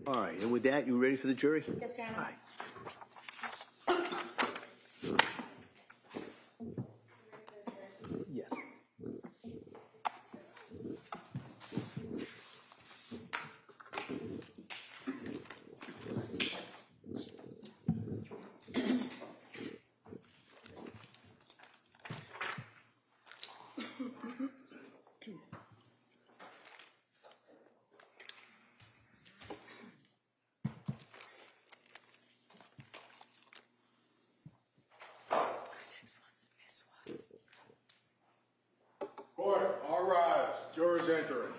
All right, and with that, you ready for the jury? Yes, Your Honor. All right. Yes. Court, all rise. Jurors entering.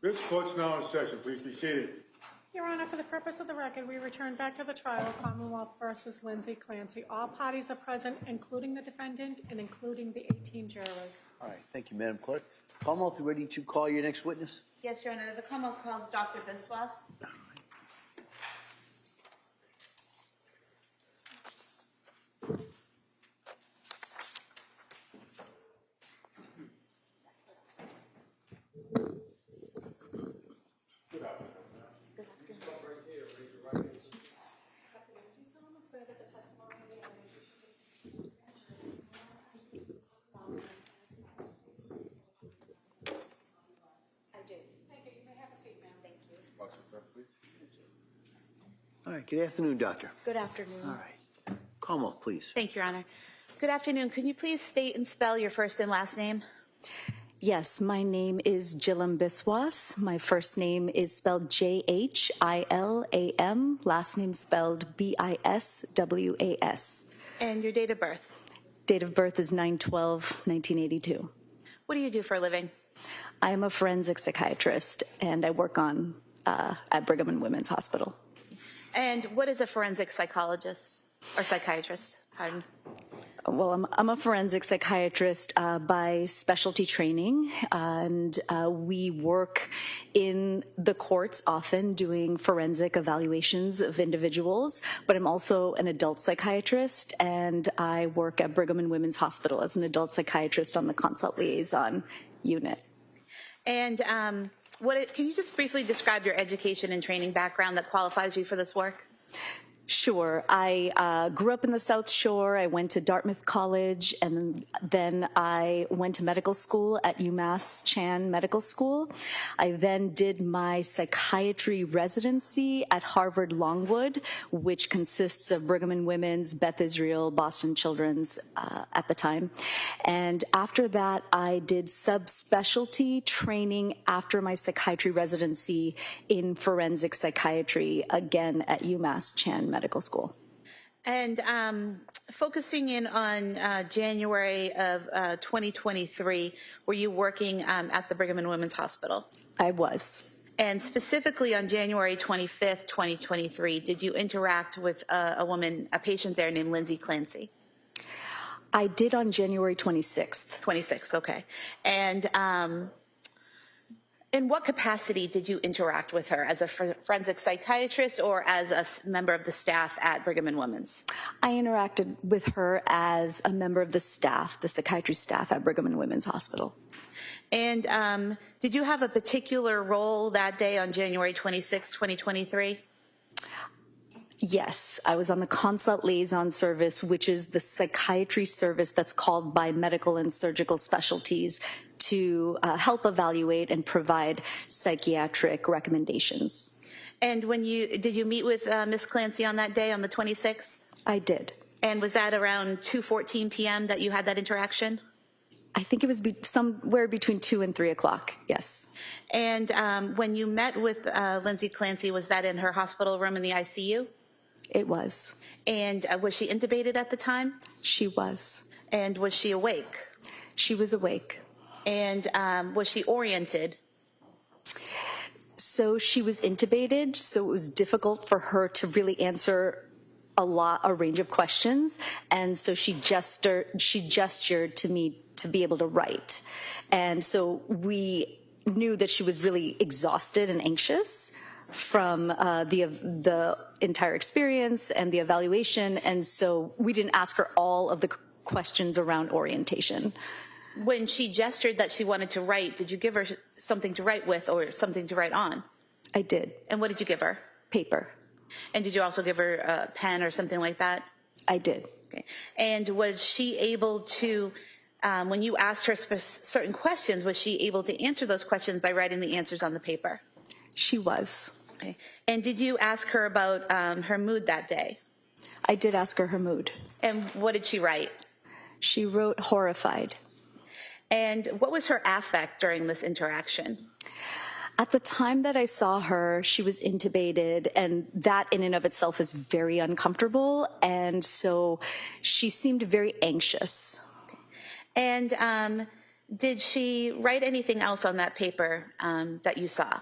This court's now in session. Please be seated. Your Honor, for the purpose of the record, we return back to the trial of Commonwealth versus Lindsay Clancy. All parties are present, including the defendant and including the 18 jurors. All right, thank you, Madam Clerk. Commonwealth, you ready to call your next witness? Yes, Your Honor. The Commonwealth calls Dr. Biswas. All right, good afternoon, Doctor. Good afternoon. All right. Commonwealth, please. Thank you, Your Honor. Good afternoon. Can you please state and spell your first and last name? Yes, my name is Jillam Biswas. My first name is spelled J-H-I-L-A-M. Last name spelled B-I-S-W-A-S. And your date of birth? Date of birth is 9/12/1982. What do you do for a living? I am a forensic psychiatrist, and I work at Brigham and Women's Hospital. And what is a forensic psychologist or psychiatrist? Pardon. Well, I'm a forensic psychiatrist by specialty training, and we work in the courts often doing forensic evaluations of individuals, but I'm also an adult psychiatrist, and I work at Brigham and Women's Hospital as an adult psychiatrist on the consult liaison unit. And can you just briefly describe your education and training background that qualifies you for this work? Sure. I grew up in the South Shore. I went to Dartmouth College, and then I went to medical school at UMass Chan Medical School. I then did my psychiatry residency at Harvard Longwood, which consists of Brigham and Women's, Beth Israel, Boston Children's at the time. And after that, I did subspecialty training after my psychiatry residency in forensic psychiatry, again at UMass Chan Medical School. And focusing in on January of 2023, were you working at the Brigham and Women's Hospital? I was. And specifically on January 25th, 2023, did you interact with a patient there named Lindsay Clancy? I did on January 26th. 26th, okay. And in what capacity did you interact with her? As a forensic psychiatrist or as a member of the staff at Brigham and Women's? I interacted with her as a member of the staff, the psychiatry staff at Brigham and Women's Hospital. And did you have a particular role that day on January 26, 2023? Yes, I was on the consult liaison service, which is the psychiatry service that's called by medical and surgical specialties to help evaluate and provide psychiatric recommendations. And did you meet with Ms. Clancy on that day, on the 26th? I did. And was that around 2:14 p.m. that you had that interaction? I think it was somewhere between 2 and 3 o'clock, yes. And when you met with Lindsay Clancy, was that in her hospital room in the ICU? It was. And was she intubated at the time? She was. And was she awake? She was awake. And was she oriented? So she was intubated, so it was difficult for her to really answer a range of questions, and so she gestured to me to be able to write. And so we knew that she was really exhausted and anxious from the entire experience and the evaluation, and so we didn't ask her all of the questions around orientation. When she gestured that she wanted to write, did you give her something to write with or something to write on? I did. And what did you give her? Paper. And did you also give her a pen or something like that? I did. Okay. And was she able to, when you asked her certain questions, was she able to answer those questions by writing the answers on the paper? She was. Okay. And did you ask her about her mood that day? I did ask her mood. And what did she write? She wrote horrified. And what was her affect during this interaction? At the time that I saw her, she was intubated, and that in and of itself is very uncomfortable, and so she seemed very anxious. And did she write anything else on that paper that you saw?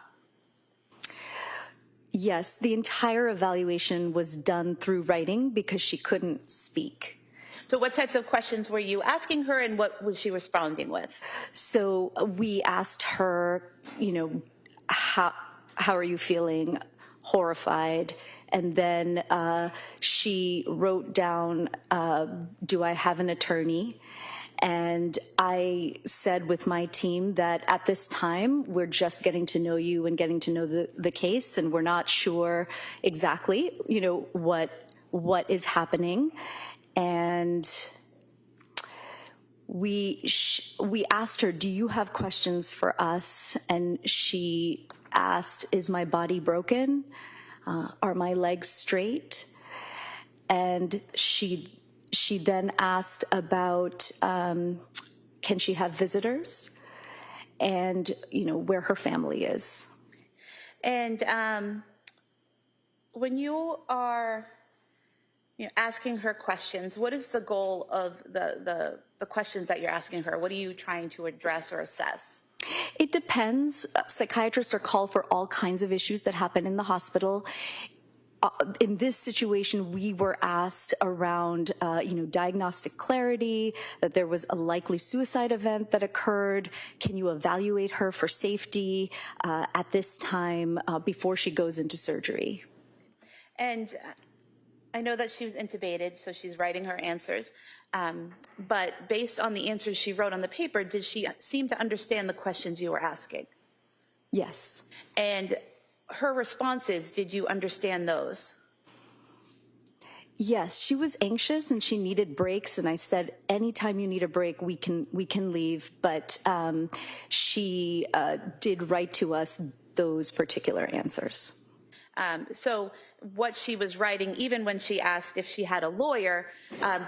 Yes, the entire evaluation was done through writing because she couldn't speak. So what types of questions were you asking her, and what was she responding with? So we asked her, how are you feeling? Horrified. And then she wrote down, do I have an attorney? And I said with my team that at this time, we're just getting to know you and getting to know the case, and we're not sure exactly, what is happening. And we asked her, do you have questions for us? And she asked, is my body broken? Are my legs straight? And she then asked about, can she have visitors? And, where her family is. And when you are asking her questions, what is the goal of the questions that you're asking her? What are you trying to address or assess? It depends. Psychiatrists are called for all kinds of issues that happen in the hospital. In this situation, we were asked around, diagnostic clarity, that there was a likely suicide event that occurred. Can you evaluate her for safety at this time before she goes into surgery? And I know that she was intubated, so she's writing her answers. But based on the answers she wrote on the paper, did she seem to understand the questions you were asking? Yes. And her responses, did you understand those? Yes, she was anxious and she needed breaks, and I said, anytime you need a break, we can leave. But she did write to us those particular answers. So what she was writing, even when she asked if she had a lawyer,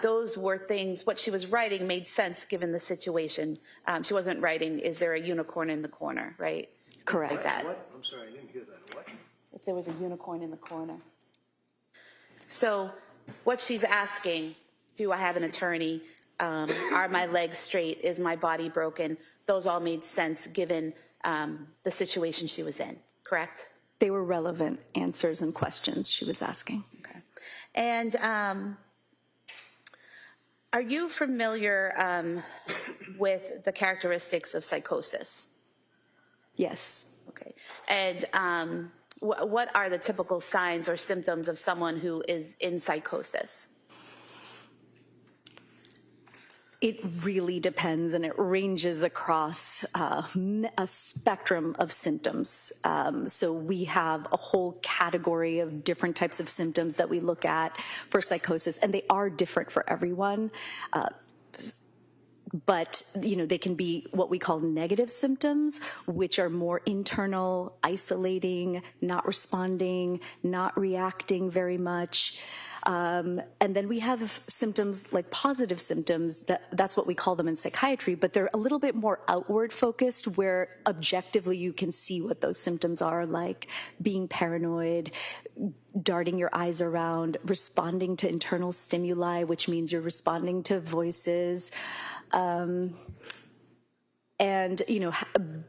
those were things, what she was writing made sense given the situation. She wasn't writing, is there a unicorn in the corner, right? Correct. Like that. What? I'm sorry, I didn't hear that. What? If there was a unicorn in the corner. So what she's asking, do I have an attorney? Are my legs straight? Is my body broken? Those all made sense given the situation she was in, correct? They were relevant answers and questions she was asking. Okay. And are you familiar with the characteristics of psychosis? Yes. Okay. And what are the typical signs or symptoms of someone who is in psychosis? It really depends, and it ranges across a spectrum of symptoms. So we have a whole category of different types of symptoms that we look at for psychosis, and they are different for everyone. But, they can be what we call negative symptoms, which are more internal, isolating, not responding, not reacting very much. And then we have symptoms like positive symptoms, that's what we call them in psychiatry, but they're a little bit more outward focused, where objectively you can see what those symptoms are, like being paranoid, darting your eyes around, responding to internal stimuli, which means you're responding to voices, and,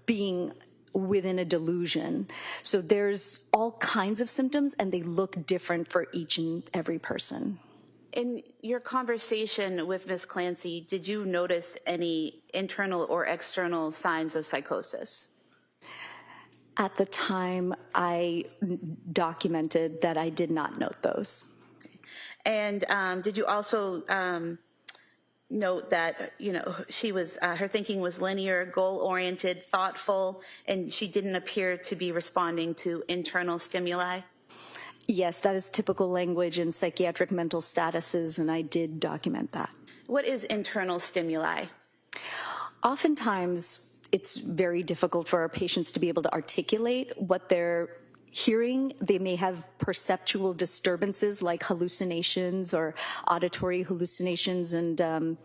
being within a delusion. So there's all kinds of symptoms, and they look different for each and every person. In your conversation with Ms. Clancy, did you notice any internal or external signs of psychosis? At the time, I documented that I did not note those. And did you also note that, you know, she was, her thinking was linear, goal-oriented, thoughtful, and she didn't appear to be responding to internal stimuli? Yes, that is typical language in psychiatric mental statuses, and I did document that. What is internal stimuli? Oftentimes, it's very difficult for our patients to be able to articulate what they're hearing. They may have perceptual disturbances like hallucinations or auditory hallucinations and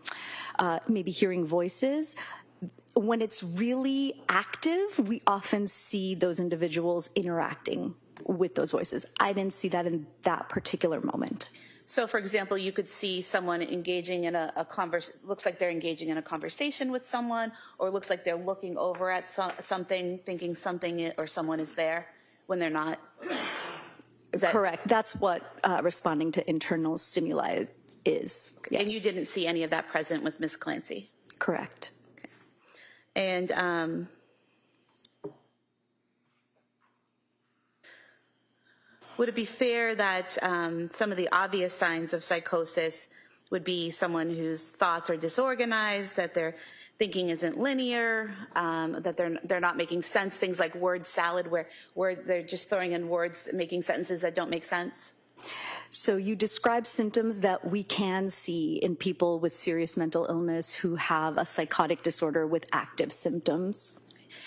maybe hearing voices. When it's really active, we often see those individuals interacting with those voices. I didn't see that in that particular moment. So, for example, you could see someone engaging in a looks like they're engaging in a conversation with someone, or looks like they're looking over at something, thinking something or someone is there when they're not. Is that correct? That's what responding to internal stimuli is. Yes. And you didn't see any of that present with Ms. Clancy? Correct. Okay. And would it be fair that some of the obvious signs of psychosis would be someone whose thoughts are disorganized, that their thinking isn't linear, that they're not making sense, things like word salad where they're just throwing in words, making sentences that don't make sense? So you describe symptoms that we can see in people with serious mental illness who have a psychotic disorder with active symptoms.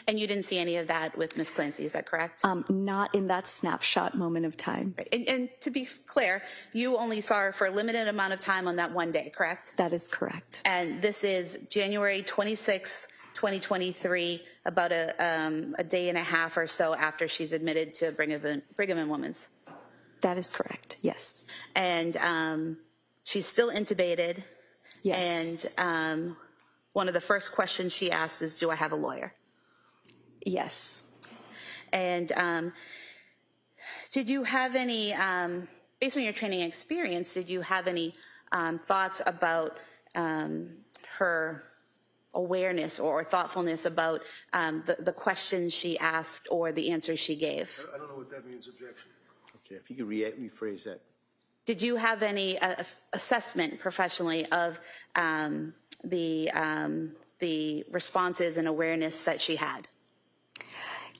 And you didn't see any of that with Ms. Clancy, is that correct? Not in that snapshot moment of time. Right. And to be clear, you only saw her for a limited amount of time on that one day, correct? That is correct. And this is January 26, 2023, about a day and a half or so after she's admitted to Brigham and Women's. That is correct, yes. And she's still intubated. Yes. And one of the first questions she asked is, do I have a lawyer? Yes. And did you have any, based on your training experience, did you have any thoughts about her awareness or thoughtfulness about the questions she asked or the answers she gave? I don't know what that means, objection. Okay, if you could rephrase that. Did you have any assessment professionally of the responses and awareness that she had?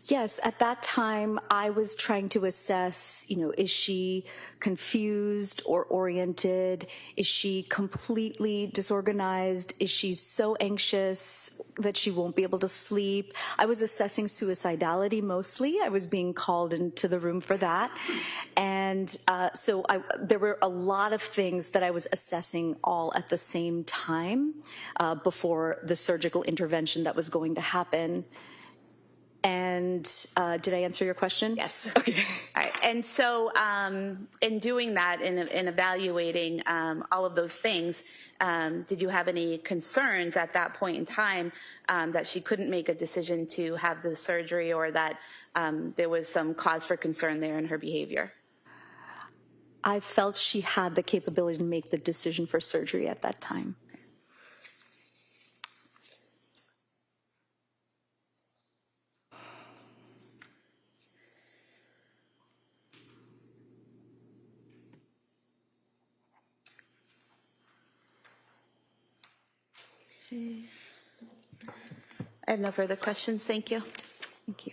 Yes, at that time, I was trying to assess, is she confused or oriented? Is she completely disorganized? Is she so anxious that she won't be able to sleep? I was assessing suicidality mostly. I was being called into the room for that. And so there were a lot of things that I was assessing all at the same time before the surgical intervention that was going to happen. And did I answer your question? Yes. Okay. All right. And so in doing that, in evaluating all of those things, did you have any concerns at that point in time that she couldn't make a decision to have the surgery, or that there was some cause for concern there in her behavior? I felt she had the capability to make the decision for surgery at that time. I have no further questions. Thank you. Thank you.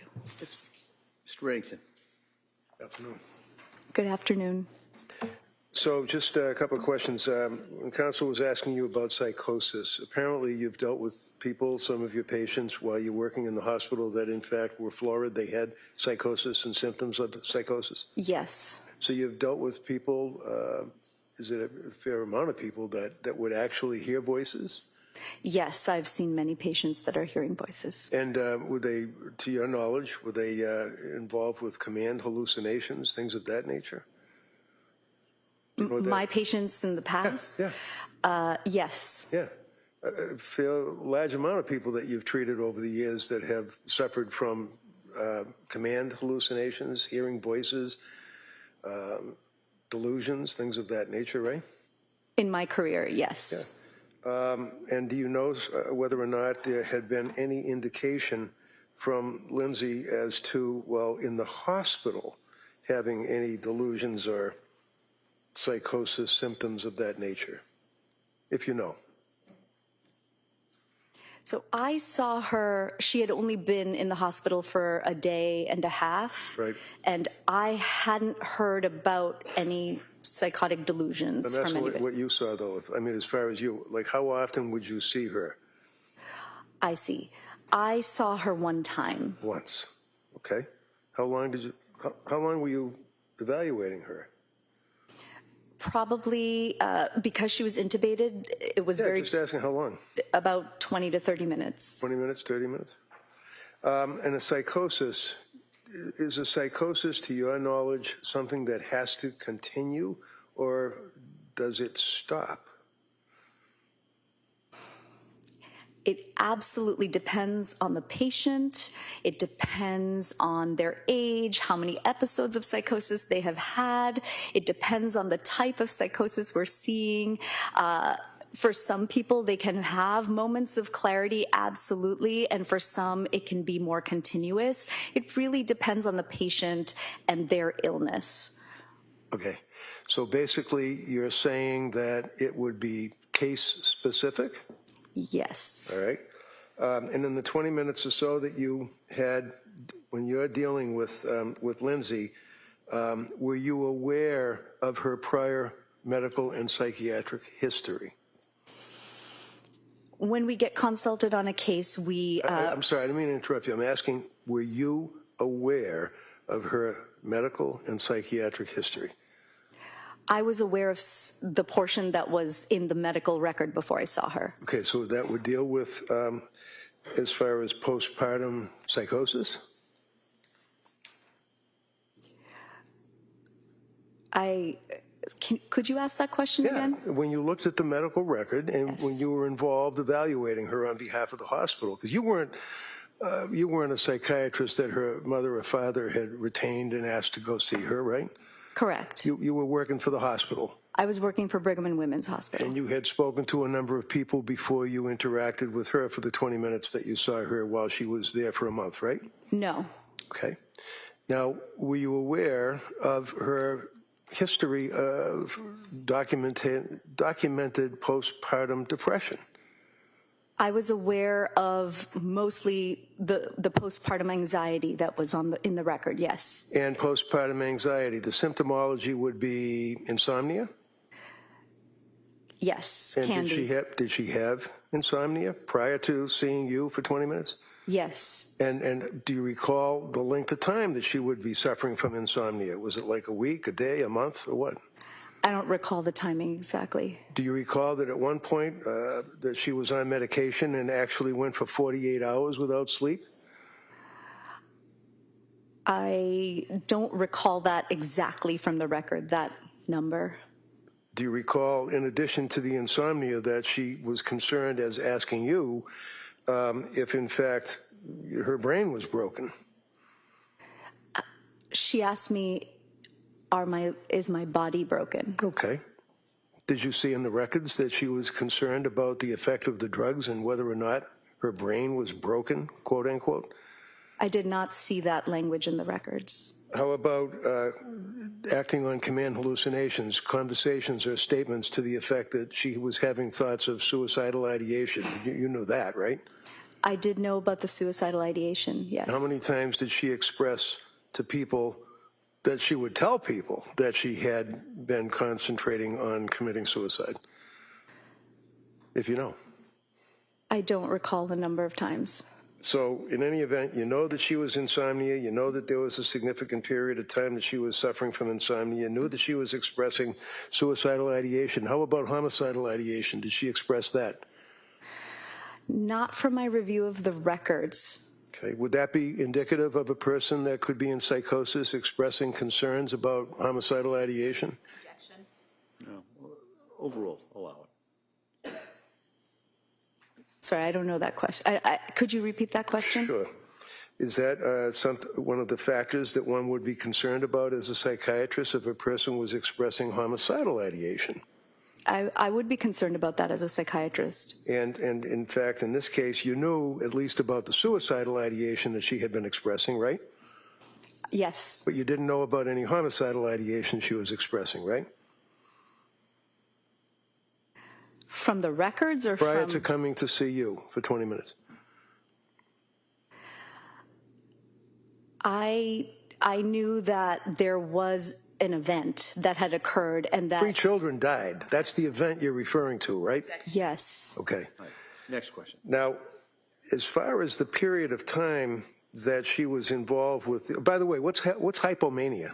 Mr. Reddington. Good afternoon. Good afternoon. So just a couple of questions. Counsel was asking you about psychosis. Apparently you've dealt with people, some of your patients, while you're working in the hospital that in fact were florid. They had psychosis and symptoms of psychosis. Yes. So you've dealt with people, is it a fair amount of people that would actually hear voices? Yes, I've seen many patients that are hearing voices. And were they, to your knowledge, were they involved with command hallucinations, things of that nature? My patients in the past? Yeah. Yes. Yeah. A fair large amount of people that you've treated over the years that have suffered from command hallucinations, hearing voices, delusions, things of that nature, right? In my career, yes. And do you know whether or not there had been any indication from Lindsay as to, well, in the hospital, having any delusions or psychosis symptoms of that nature, if you know? So I saw her, she had only been in the hospital for a day and a half. Right. And I hadn't heard about any psychotic delusions And that's from anybody. what you saw, though. I mean, as far as you, like, how often would you see her? I see. I saw her one time. Once. Okay. How long were you evaluating her? Probably because she was intubated, it was Just asking how long? about 20 to 30 minutes. 20 minutes, 30 minutes? And a psychosis, is a psychosis, to your knowledge, something that has to continue, or does it stop? It absolutely depends on the patient. It depends on their age, how many episodes of psychosis they have had. It depends on the type of psychosis we're seeing. For some people, they can have moments of clarity, absolutely, and for some, it can be more continuous. It really depends on the patient and their illness. Okay. So basically, you're saying that it would be case-specific? Yes. All right. And in the 20 minutes or so that you had when you're dealing with Lindsay, were you aware of her prior medical and psychiatric history? When we get consulted on a case, we... I'm sorry, I didn't mean to interrupt you. I'm asking, were you aware of her medical and psychiatric history? I was aware of the portion that was in the medical record before I saw her. Okay, so that would deal with, as far as postpartum psychosis? Could you ask that question again? When you looked at the medical record and Yes. when you were involved evaluating her on behalf of the hospital, because you weren't a psychiatrist that her mother or father had retained and asked to go see her, right? Correct. You were working for the hospital. I was working for Brigham and Women's Hospital. And you had spoken to a number of people before you interacted with her for the 20 minutes that you saw her while she was there for a month, right? No. Okay. Now, were you aware of her history of documented postpartum depression? I was aware of mostly the postpartum anxiety that was in the record, yes. And postpartum anxiety, the symptomology would be insomnia? Yes, And can be. did she have insomnia prior to seeing you for 20 minutes? Yes. And do you recall the length of time that she would be suffering from insomnia? Was it like a week, a day, a month, or what? I don't recall the timing exactly. Do you recall that at one point that she was on medication and actually went for 48 hours without sleep? I don't recall that exactly from the record, that number. Do you recall, in addition to the insomnia, that she was concerned as asking you if, in fact, her brain was broken? She asked me, is my body broken? Okay. Did you see in the records that she was concerned about the effect of the drugs and whether or not her brain was broken, quote unquote? I did not see that language in the records. How about acting on command hallucinations, conversations or statements to the effect that she was having thoughts of suicidal ideation? You knew that, right? I did know about the suicidal ideation, yes. How many times did she express to people that she would tell people that she had been concentrating on committing suicide? If you know. I don't recall the number of times. So in any event, you know that she was insomnia, you know that there was a significant period of time that she was suffering from insomnia, you knew that she was expressing suicidal ideation. How about homicidal ideation? Did she express that? Not from my review of the records. Okay, would that be indicative of a person that could be in psychosis expressing concerns about homicidal ideation? No, overall, allow it. Sorry, I don't know that question. Could you repeat that question? Sure. Is that one of the factors that one would be concerned about as a psychiatrist if a person was expressing homicidal ideation? I would be concerned about that as a psychiatrist. And in fact, in this case, you knew at least about the suicidal ideation that she had been expressing, right? Yes. But you didn't know about any homicidal ideation she was expressing, right? From the records or Prior from... to coming to see you for 20 minutes. I knew that there was an event that had occurred and that... 3 children died. That's the event you're referring to, right? Yes. Okay. All right. Next question. Now, as far as the period of time that she was involved with... By the way, what's hypomania?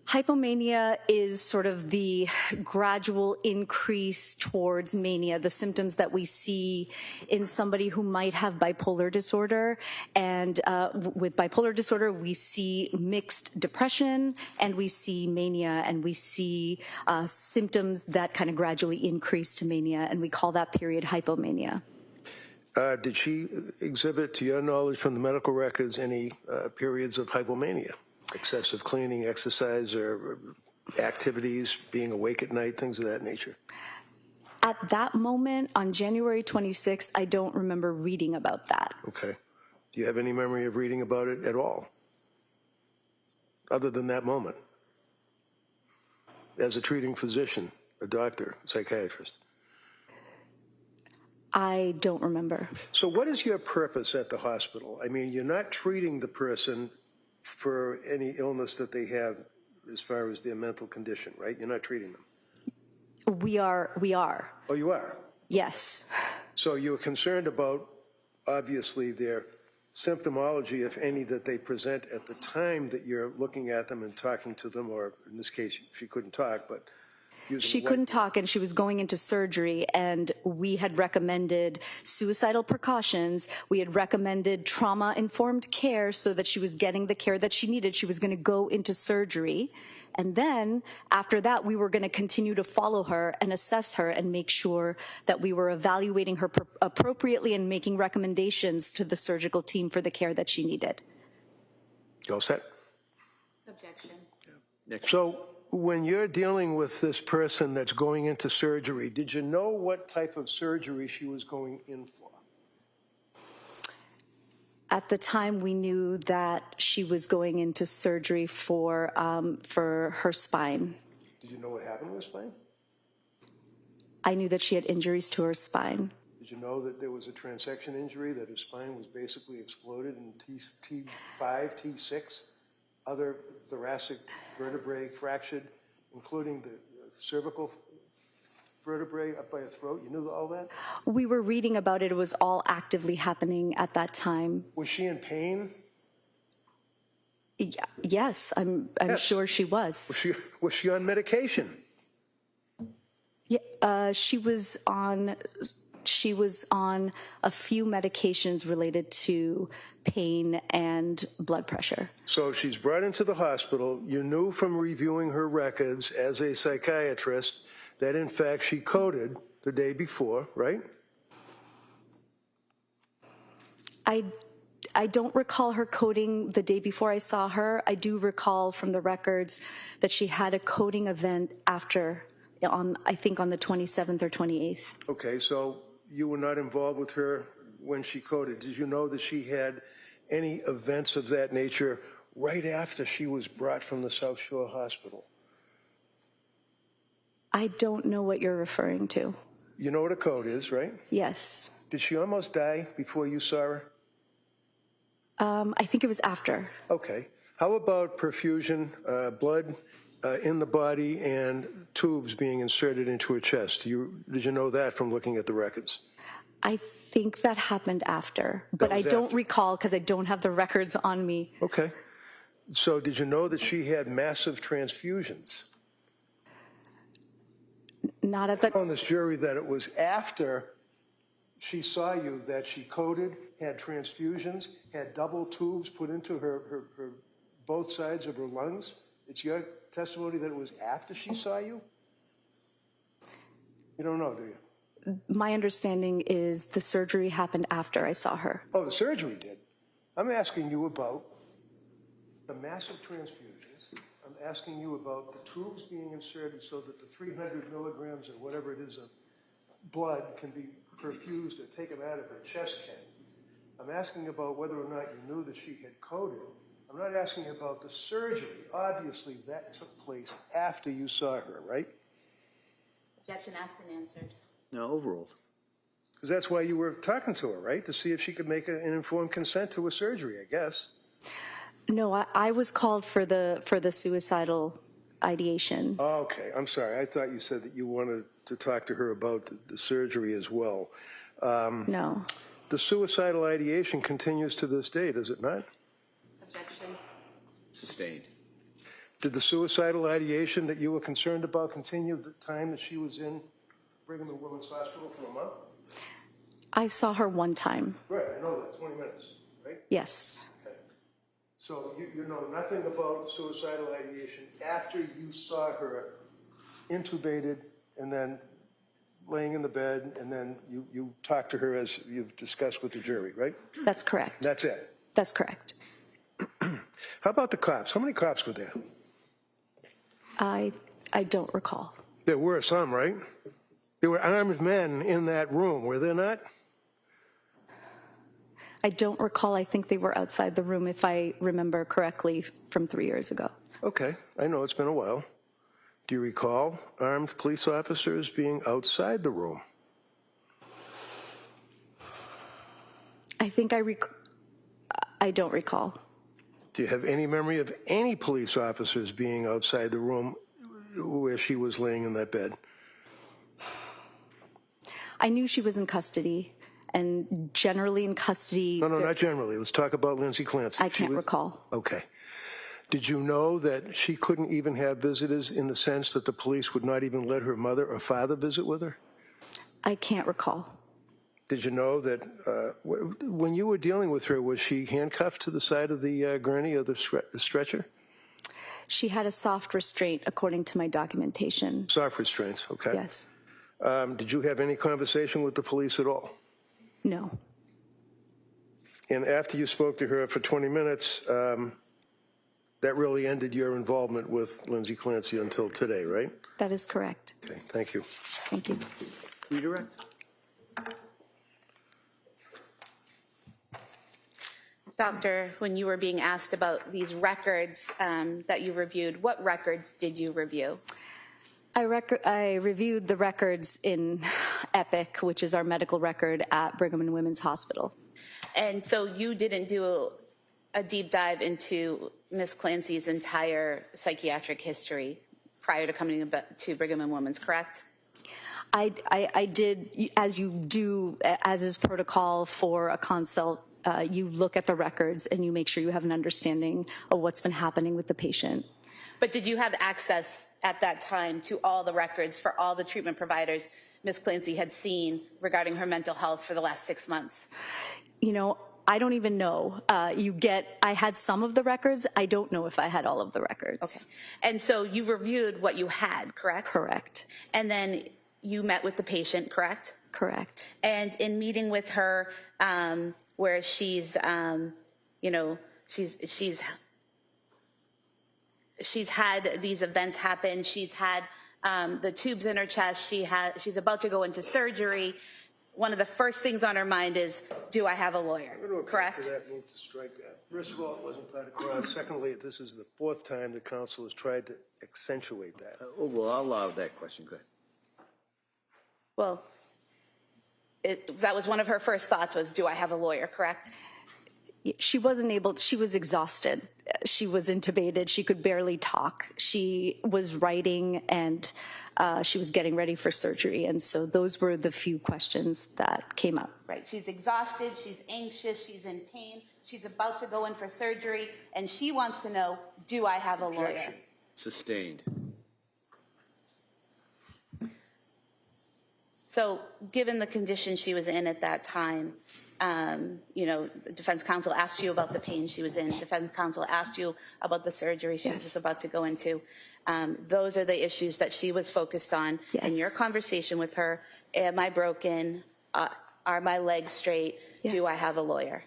Hypomania is sort of the gradual increase towards mania, the symptoms that we see in somebody who might have bipolar disorder. And with bipolar disorder, we see mixed depression, and we see mania, and we see symptoms that kind of gradually increase to mania, and we call that period hypomania. Did she exhibit, to your knowledge from the medical records, any periods of hypomania? Excessive cleaning, exercise, or activities, being awake at night, things of that nature? At that moment, on January 26th, I don't remember reading about that. Okay. Do you have any memory of reading about it at all, other than that moment, as a treating physician, a doctor, psychiatrist? I don't remember. So what is your purpose at the hospital? I mean, you're not treating the person for any illness that they have as far as their mental condition, right? You're not treating them. We are. Oh, you are? Yes. So you're concerned about, obviously, their symptomology, if any, that they present at the time that you're looking at them and talking to them, or in this case, she couldn't talk, but... She couldn't talk, and she was going into surgery, and we had recommended suicidal precautions. We had recommended trauma-informed care so that she was getting the care that she needed. She was going to go into surgery. And then, after that, we were going to continue to follow her and assess her and make sure that we were evaluating her appropriately and making recommendations to the surgical team for the care that she needed. You all set? Objection. Next. So when you're dealing with this person that's going into surgery, did you know what type of surgery she was going in for? At the time, we knew that she was going into surgery for her spine. Did you know what happened with her spine? I knew that she had injuries to her spine. Did you know that there was a transection injury, that her spine was basically exploded in T5, T6, other thoracic vertebrae fractured, including the cervical vertebrae up by her throat? You knew all that? We were reading about it. It was all actively happening at that time. Was she in pain? Yes, I'm Yes. sure she was. Was she on medication? Yeah, she was on a few medications related to pain and blood pressure. So she's brought into the hospital. You knew from reviewing her records as a psychiatrist that, in fact, she coded the day before, right? I don't recall her coding the day before I saw her. I do recall from the records that she had a coding event after, I think on the 27th or 28th. Okay, so you were not involved with her when she coded. Did you know that she had any events of that nature right after she was brought from the South Shore Hospital? I don't know what you're referring to. You know what a code is, right? Yes. Did she almost die before you saw her? I think it was after. Okay. How about perfusion, blood in the body and tubes being inserted into her chest? Did you know that from looking at the records? I think that happened after, but I don't recall because I don't have the records on me. Okay. So did you know that she had massive transfusions? Not at the... On this jury that it was after she saw you that she coded, had transfusions, had double tubes put into her both sides of her lungs? It's your testimony that it was after she saw you? You don't know, do you? My understanding is the surgery happened after I saw her. Oh, the surgery did? I'm asking you about the massive transfusions. I'm asking you about the tubes being inserted so that the 300 milligrams or whatever it is of blood can be perfused or taken out of her chest cavity. I'm asking about whether or not you knew that she had coded. I'm not asking about the surgery. Obviously, that took place after you saw her, right? Objection asked and answered. No, overruled. Because that's why you were talking to her, right? To see if she could make an informed consent to a surgery, I guess. No, I was called for the suicidal ideation. Okay, I'm sorry. I thought you said that you wanted to talk to her about the surgery as well. No. The suicidal ideation continues to this day, does it not? Objection. Sustained. Did the suicidal ideation that you were concerned about continue the time that she was in Brigham and Women's Hospital for a month? I saw her one time. Right, I know that, 20 minutes, right? Yes. Okay. So you know nothing about suicidal ideation after you saw her intubated and then laying in the bed, and then you talked to her as you've discussed with the jury, right? That's correct. That's it. That's correct. How about the cops? How many cops were there? I don't recall. There were some, right? There were armed men in that room, were there not? I don't recall. I think they were outside the room, if I remember correctly, from 3 years ago. Okay, I know it's been a while. Do you recall armed police officers being outside the room? I think I don't recall. Do you have any memory of any police officers being outside the room where she was laying in that bed? I knew she was in custody, and generally in custody. No, not generally. Let's talk about Lindsay Clancy. I can't recall. Okay. Did you know that she couldn't even have visitors in the sense that the police would not even let her mother or father visit with her? I can't recall. Did you know that when you were dealing with her, was she handcuffed to the side of the gurney of the stretcher? She had a soft restraint, according to my documentation. Soft restraints, okay. Yes. Did you have any conversation with the police at all? No. And after you spoke to her for 20 minutes, that really ended your involvement with Lindsay Clancy until today, right? That is correct. Okay, thank you. Thank you. Redirect. Doctor, when you were being asked about these records that you reviewed, what records did you review? I reviewed the records in EPIC, which is our medical record at Brigham and Women's Hospital. And so you didn't do a deep dive into Ms. Clancy's entire psychiatric history prior to coming to Brigham and Women's, correct? I did, as you do, as is protocol for a consult, you look at the records and you make sure you have an understanding of what's been happening with the patient. But did you have access at that time to all the records for all the treatment providers Ms. Clancy had seen regarding her mental health for the last 6 months? You know, I don't even know. I had some of the records. I don't know if I had all of the records. Okay. And so you reviewed what you had, correct? Correct. And then you met with the patient, correct? Correct. And in meeting with her, where she's, she's had these events happen. She's had the tubes in her chest. She's about to go into surgery. One of the first things on her mind is, do I have a lawyer? Correct? That move to strike that. First of all, it wasn't part of cross. Secondly, this is the fourth time the council has tried to accentuate that. Overall, I'll allow that question. Go ahead. Well, that was one of her first thoughts was, do I have a lawyer, correct? She wasn't able, she was exhausted. She was intubated. She could barely talk. She was writing and she was getting ready for surgery. And so those were the few questions that came up. Right. She's exhausted. She's anxious. She's in pain. She's about to go in for surgery. And she wants to know, do I have a lawyer? Sustained. So given the condition she was in at that time, the defense counsel asked you about the pain she was in. Defense counsel asked you about the surgery she was about to go into. Those are the issues that she was focused on. Yes. In your conversation with her, am I broken? Are my legs straight? Yes. Do I have a lawyer?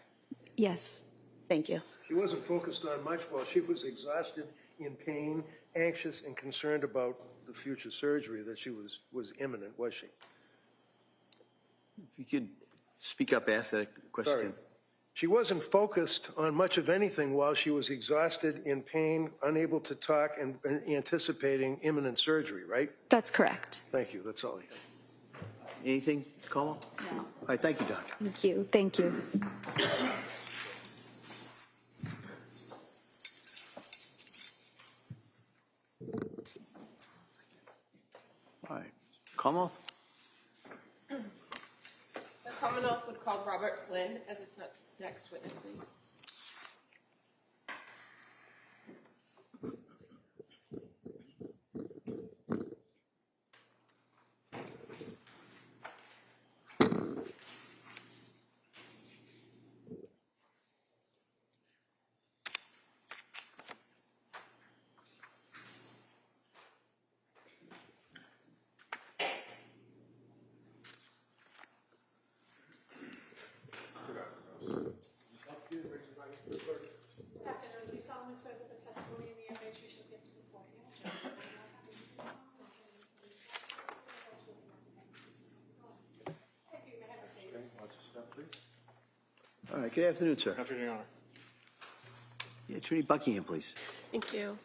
Yes. Thank you. She wasn't focused on much while she was exhausted, in pain, anxious, and concerned about the future surgery that she was imminent, was she? If you could speak up, ask that question. Sorry. She wasn't focused on much of anything while she was exhausted, in pain, unable to talk, and anticipating imminent surgery, right? That's correct. Thank you. That's all I have. Anything, Como? No. All right, thank you, Doctor. Thank you. Thank you. All right, Como? The Commonwealth would call Robert Flynn as its next witness, please. Afternoon, do you solemnly swear that the testimony in the evidence you shall give to the court All right, good afternoon, sir. Afternoon, Your Honor. Yeah, Attorney Buckingham, please. Thank you.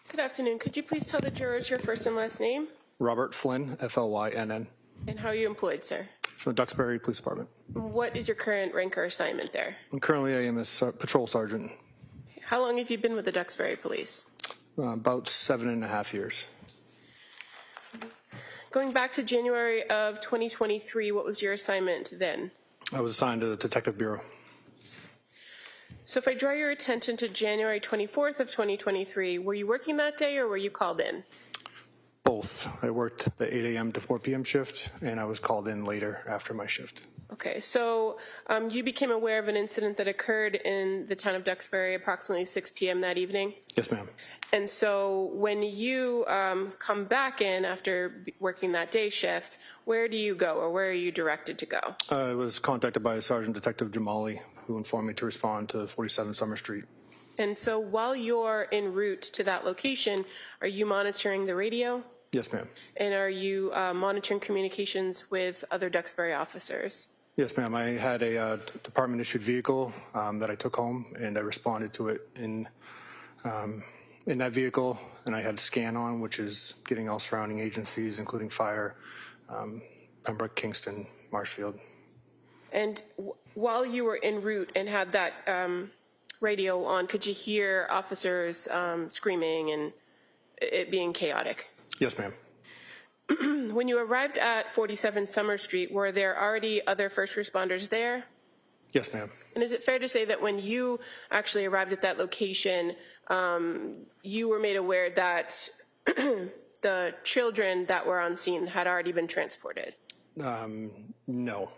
Good afternoon. Could you please tell the jurors your first and last name Robert Flynn, Flynn, and how are you employed, sir? from the Duxbury Police Department. What is your current rank or assignment there? And currently, I am a patrol sergeant, How long have you been with the Duxbury Police? about 7.5 years. Going back to January of 2023, what was your assignment then? I was assigned to the Detective Bureau. So if I draw your attention to January 24th of 2023, were you working that day or were you called in? Both. I worked the 8 a.m. to 4 p.m. shift, and I was called in later after my shift. Okay, so you became aware of an incident that occurred in the town of Duxbury approximately 6 p.m. that evening? Yes, ma'am. And so when you come back in after working that day shift, where do you go or where are you directed to go? I was contacted by Sergeant Detective Jamali, who informed me to respond to 47 Summer Street. And so while you're en route to that location, are you monitoring the radio? Yes, ma'am. And are you monitoring communications with other Duxbury officers? Yes, ma'am. I had a department-issued vehicle that I took home, and I responded to it in that vehicle, and I had scan on, which is getting all surrounding agencies, including fire, Pembroke, Kingston, Marshfield. And while you were en route and had that radio on, could you hear officers screaming and it being chaotic? Yes, ma'am. When you arrived at 47 Summer Street, were there already other first responders there? Yes, ma'am. And is it fair to say that when you actually arrived at that location, you were made aware that the children that were on scene had already been transported? No.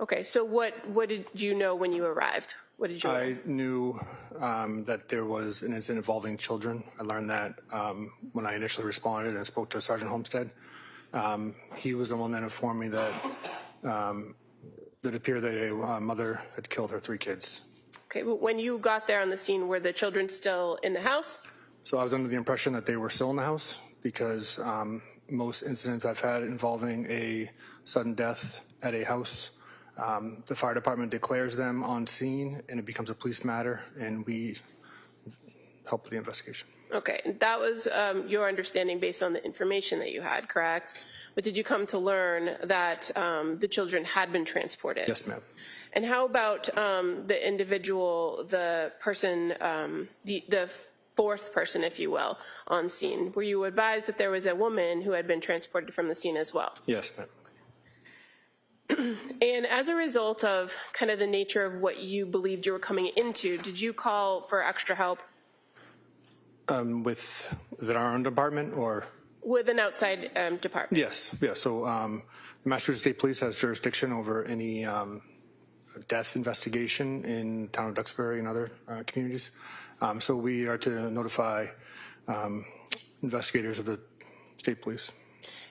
Okay, so what did you know when you arrived? What did you I knew that there was an incident involving children. I learned that when I initially responded and spoke to Sergeant Homestead. He was the one that informed me that it appeared that a mother had killed her 3 kids. Okay, but when you got there on the scene, were the children still in the house? So I was under the impression that they were still in the house because most incidents I've had involving a sudden death at a house, the fire department declares them on scene and it becomes a police matter, and we help with the investigation. Okay, and that was your understanding based on the information that you had, correct? But did you come to learn that the children had been transported? Yes, ma'am. And how about the individual, the person, the fourth person, if you will, on scene? Were you advised that there was a woman who had been transported from the scene as well? Yes, ma'am. And as a result of kind of the nature of what you believed you were coming into, did you call for extra help? With our own department or? With an outside department? Yes, yes. So the Massachusetts State Police has jurisdiction over any death investigation in the town of Duxbury and other communities. So we are to notify investigators of the state police.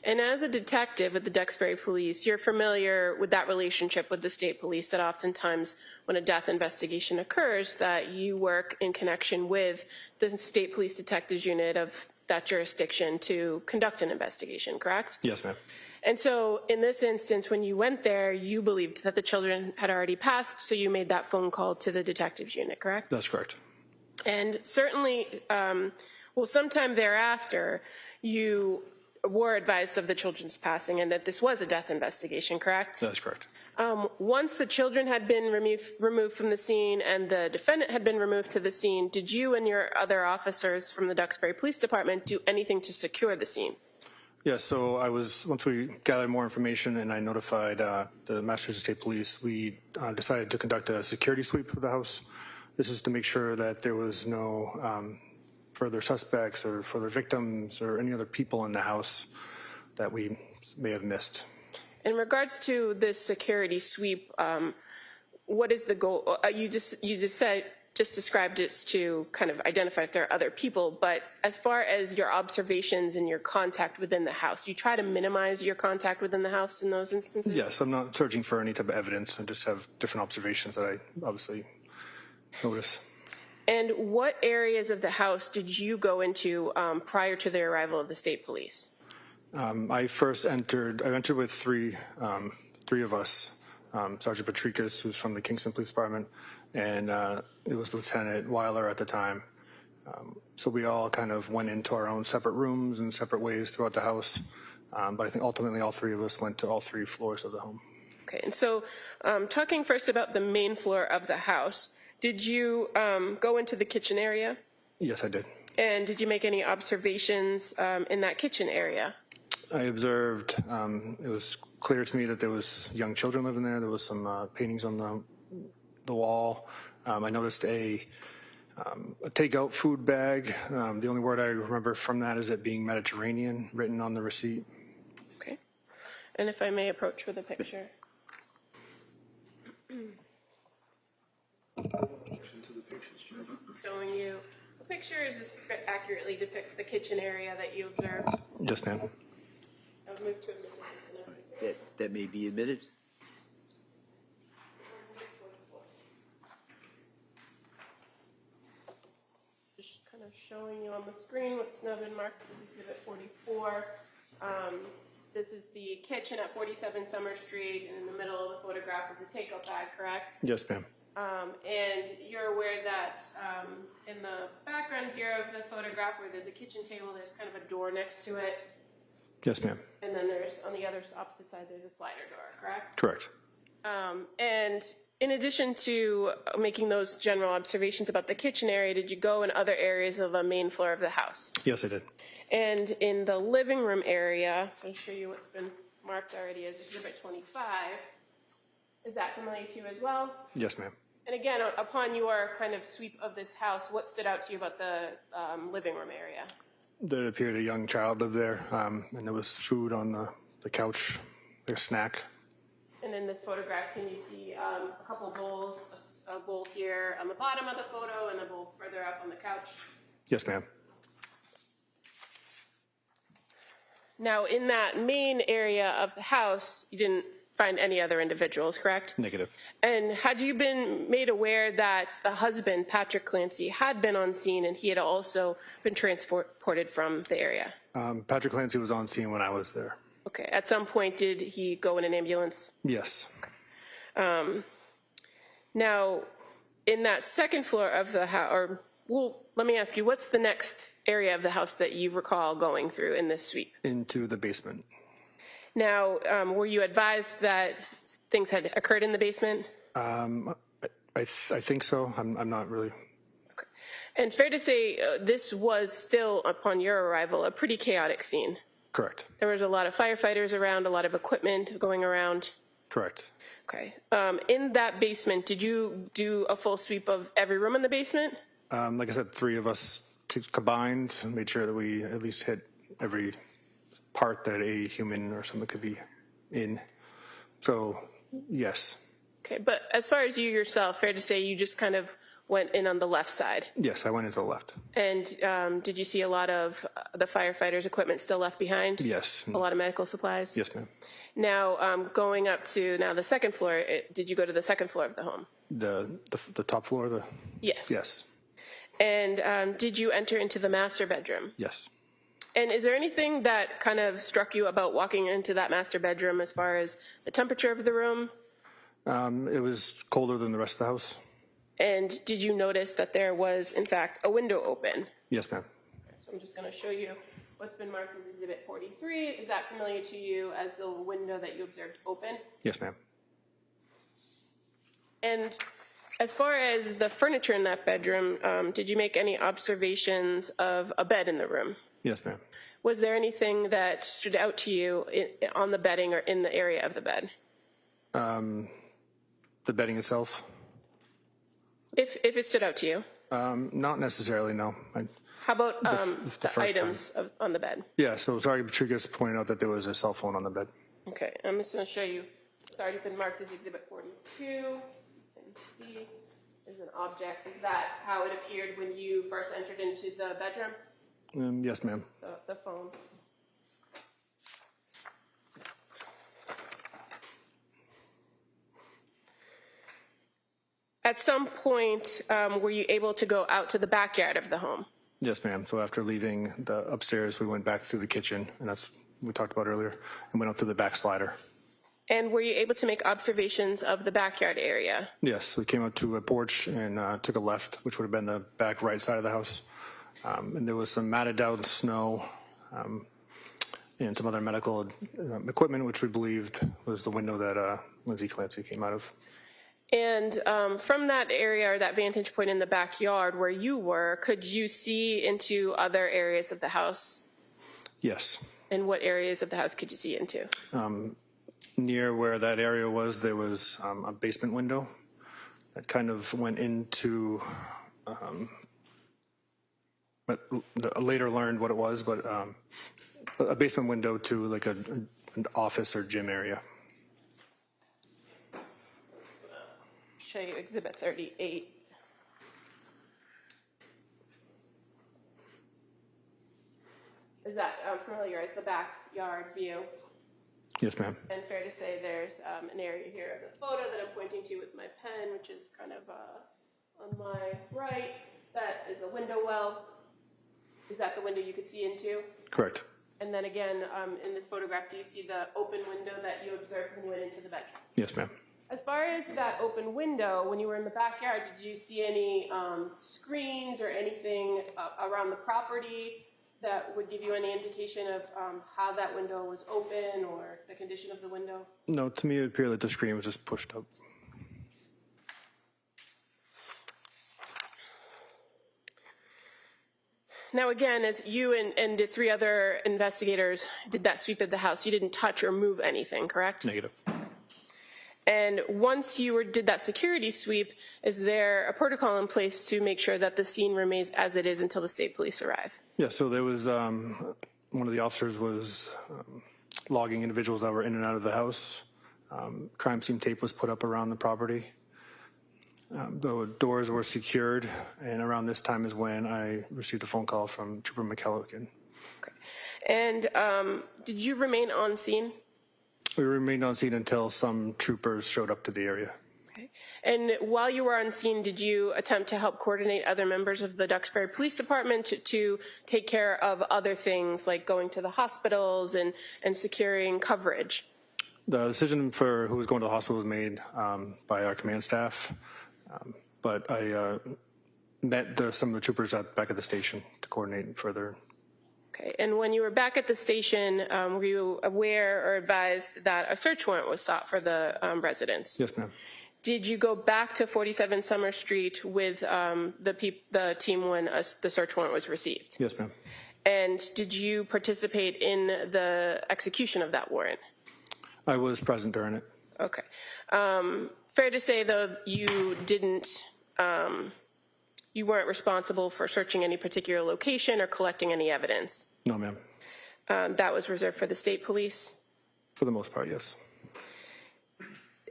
And as a detective with the Duxbury Police, you're familiar with that relationship with the state police, that oftentimes when a death investigation occurs, that you work in connection with the state police detectives unit of that jurisdiction to conduct an investigation, correct? Yes, ma'am. And so in this instance, when you went there, you believed that the children had already passed, so you made that phone call to the detectives unit, correct? That's correct. And certainly, sometime thereafter, you were advised of the children's passing and that this was a death investigation, correct? That's correct. Once the children had been removed from the scene and the defendant had been removed to the scene, did you and your other officers from the Duxbury Police Department do anything to secure the scene? Yes, so once we gathered more information and I notified the Massachusetts State Police, we decided to conduct a security sweep of the house. This is to make sure that there was no further suspects or further victims or any other people in the house that we may have missed. In regards to this security sweep, what is the goal? You just described it to kind of identify if there are other people, but as far as your observations and your contact within the house, do you try to minimize your contact within the house in those instances? Yes, I'm not searching for any type of evidence. I just have different observations that I obviously notice. And what areas of the house did you go into prior to the arrival of the state police? I entered with three of us, Sergeant Patricus, who's from the Kingston Police Department, and it was Lieutenant Weiler at the time. So we all kind of went into our own separate rooms and separate ways throughout the house. But I think ultimately all three of us went to all 3 floors of the home. Okay, and so talking first about the main floor of the house, did you go into the kitchen area? Yes, I did. And did you make any observations in that kitchen area? I observed, it was clear to me that there was young children living there. There was some paintings on the wall. I noticed a takeout food bag. The only word I remember from that is it being Mediterranean, written on the receipt. Okay. And if I may approach with a picture. Showing you the pictures just accurately depict the kitchen area that you observed. Yes, ma'am. I would move to admit this. That may be admitted. Just kind of showing you on the screen what's now been marked as Exhibit 44. This is the kitchen at 47 Summer Street, and in the middle of the photograph is a takeout bag, correct? Yes, ma'am. And you're aware that in the background here of the photograph where there's a kitchen table, there's kind of a door next to it. Yes, ma'am. And then there's, on the other opposite side, there's a slider door, correct? Correct. And in addition to making those general observations about the kitchen area, did you go in other areas of the main floor of the house? Yes, I did. And in the living room area, I'll show you what's been marked already as Exhibit 25. Is that familiar to you as well? Yes, ma'am. And again, upon your kind of sweep of this house, what stood out to you about the living room area? There appeared a young child lived there, and there was food on the couch, like a snack. And in this photograph, can you see a couple bowls, a bowl here on the bottom of the photo and a bowl further up on the couch? Yes, ma'am. Now, in that main area of the house, you didn't find any other individuals, correct? Negative. And had you been made aware that the husband, Patrick Clancy, had been on scene and he had also been transported from the area? Patrick Clancy was on scene when I was there. Okay. At some point, did he go in an ambulance? Yes. Okay. Now, in that second floor of the house, let me ask you, what's the next area of the house that you recall going through in this sweep? Into the basement. Now, were you advised that things had occurred in the basement? I think so. I'm not really. Okay. And fair to say, this was still, upon your arrival, a pretty chaotic scene. Correct. There was a lot of firefighters around, a lot of equipment going around. Correct. Okay. In that basement, did you do a full sweep of every room in the basement? Like I said, 3 of us combined and made sure that we at least hit every part that a human or something could be in. So, yes. Okay, but as far as you yourself, fair to say you just kind of went in on the left side. Yes, I went into the left. And did you see a lot of the firefighters' equipment still left behind? Yes. A lot of medical supplies? Yes, ma'am. Now, going up to now the second floor, did you go to the second floor of the home? The top floor? Yes. Yes. And did you enter into the master bedroom? Yes. And is there anything that kind of struck you about walking into that master bedroom as far as the temperature of the room? It was colder than the rest of the house. And did you notice that there was, in fact, a window open? Yes, ma'am. So I'm just going to show you what's been marked as Exhibit 43. Is that familiar to you as the window that you observed open? Yes, ma'am. And as far as the furniture in that bedroom, did you make any observations of a bed in the room? Yes, ma'am. Was there anything that stood out to you on the bedding or in the area of the bed? The bedding itself? If it stood out to you. Not necessarily, no. How about the the first items on the bed? Yeah, so Sergeant Patrigas pointed out that there was a cell phone on the bed. Okay, I'm just going to show you. It's already been marked as Exhibit 42. And see, is an object. Is that how it appeared when you first entered into the bedroom? Yes, ma'am. The phone. At some point, were you able to go out to the backyard of the home? Yes, ma'am. So after leaving the upstairs, we went back through the kitchen, and that's what we talked about earlier, and went up through the back slider. And were you able to make observations of the backyard area? Yes, we came up to a porch and took a left, which would have been the back right side of the house. And there was some matted down snow and some other medical equipment, which we believed was the window that Lindsay Clancy came out of. And from that area or that vantage point in the backyard where you were, could you see into other areas of the house? Yes. And what areas of the house could you see into? Near where that area was, there was a basement window that kind of went into, but I later learned what it was, but a basement window to like an office or gym area. Show you Exhibit 38. Is that familiar as the backyard view? Yes, ma'am. And fair to say there's an area here of the photo that I'm pointing to with my pen, which is kind of on my right. That is a window well. Is that the window you could see into? Correct. And then again, in this photograph, do you see the open window that you observed when you went into the bedroom? Yes, ma'am. As far as that open window, when you were in the backyard, did you see any screens or anything around the property that would give you any indication of how that window was open or the condition of the window? No, to me it appeared like the screen was just pushed up. Now again, as you and the three other investigators did that sweep of the house, you didn't touch or move anything, correct? Negative. And once you did that security sweep, is there a protocol in place to make sure that the scene remains as it is until the state police arrive? Yeah, so there was, one of the officers was logging individuals that were in and out of the house. Crime scene tape was put up around the property. The doors were secured, and around this time is when I received a phone call from Trooper McKellican. Okay. And did you remain on scene? We remained on scene until some troopers showed up to the area. Okay. And while you were on scene, did you attempt to help coordinate other members of the Duxbury Police Department to take care of other things like going to the hospitals and securing coverage? The decision for who was going to the hospital was made by our command staff, but I met some of the troopers back at the station to coordinate further. Okay, and when you were back at the station, were you aware or advised that a search warrant was sought for the residence? Yes, ma'am. Did you go back to 47 Summer Street with the team when the search warrant was received? Yes, ma'am. And did you participate in the execution of that warrant? I was present during it. Okay. Fair to say, though, you didn't, you weren't responsible for searching any particular location or collecting any evidence? No, ma'am. That was reserved for the state police? For the most part, yes.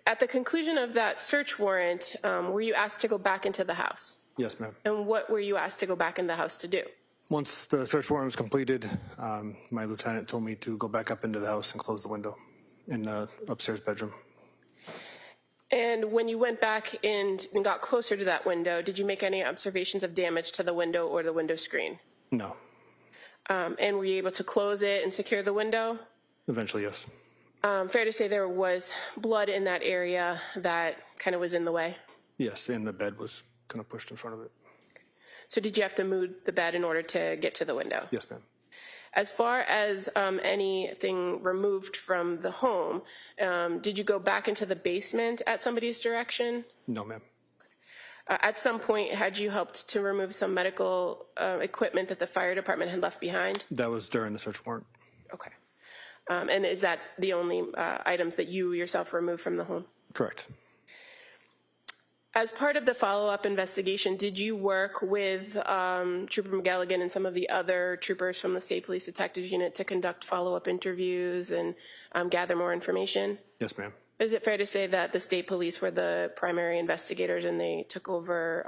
At the conclusion of that search warrant, were you asked to go back into the house? Yes, ma'am. And what were you asked to go back in the house to do? Once the search warrant was completed, my lieutenant told me to go back up into the house and close the window in the upstairs bedroom. And when you went back and got closer to that window, did you make any observations of damage to the window or the window screen? No. And were you able to close it and secure the window? Eventually, yes. Fair to say there was blood in that area that kind of was in the way? Yes, and the bed was kind of pushed in front of it. So did you have to move the bed in order to get to the window? Yes, ma'am. As far as anything removed from the home, did you go back into the basement at somebody's direction? No, ma'am. At some point, had you helped to remove some medical equipment that the fire department had left behind? That was during the search warrant. Okay. And is that the only items that you yourself removed from the home? Correct. As part of the follow-up investigation, did you work with Trooper McGilligan and some of the other troopers from the State Police Detectives Unit to conduct follow-up interviews and gather more information? Yes, ma'am. Is it fair to say that the state police were the primary investigators and they took over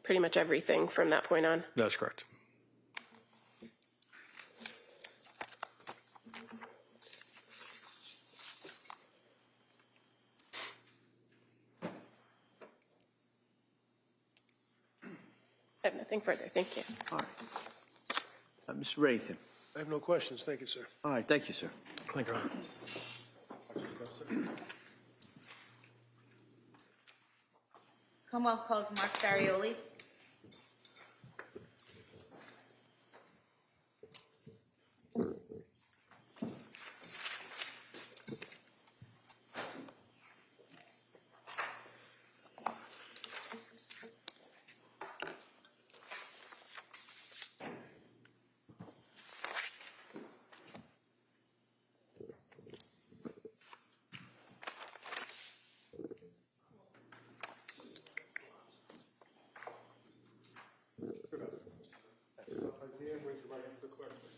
pretty much everything from that point on? That's correct. I have nothing further. Thank you. All right. Mr. Reddington. I have no questions. Thank you, sir. All right, thank you, sir. Thank you, Your Honor. Commonwealth calls Mark Farioli.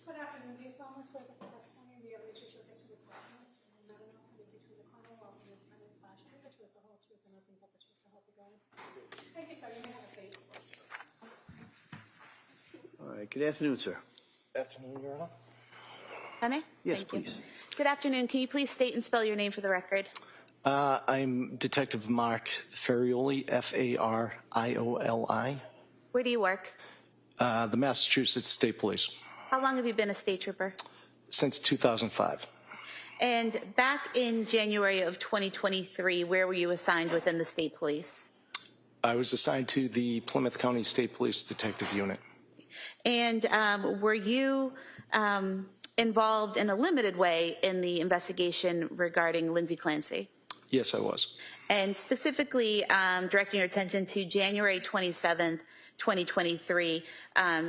Good afternoon. Do you solemnly swear that the testimony you give shall get to the contents and not enough to between the Commonwealth and the defendant flash and the truth, the whole truth, and nothing but the truth, so help you God? Thank you, sir. You may have a seat. All right, good afternoon, sir. Afternoon, Your Honor. Honey? Yes, Thank you. please. Good afternoon. Can you please state and spell your name for the record? I'm Detective Mark Farioli, Farioli. Where do you work? The Massachusetts State Police, How long have you been a state trooper? since 2005. And back in January of 2023, where were you assigned within the state police? I was assigned to the Plymouth County State Police Detective Unit. And were you involved in a limited way in the investigation regarding Lindsay Clancy? Yes, I was. And specifically directing your attention to January 27th, 2023,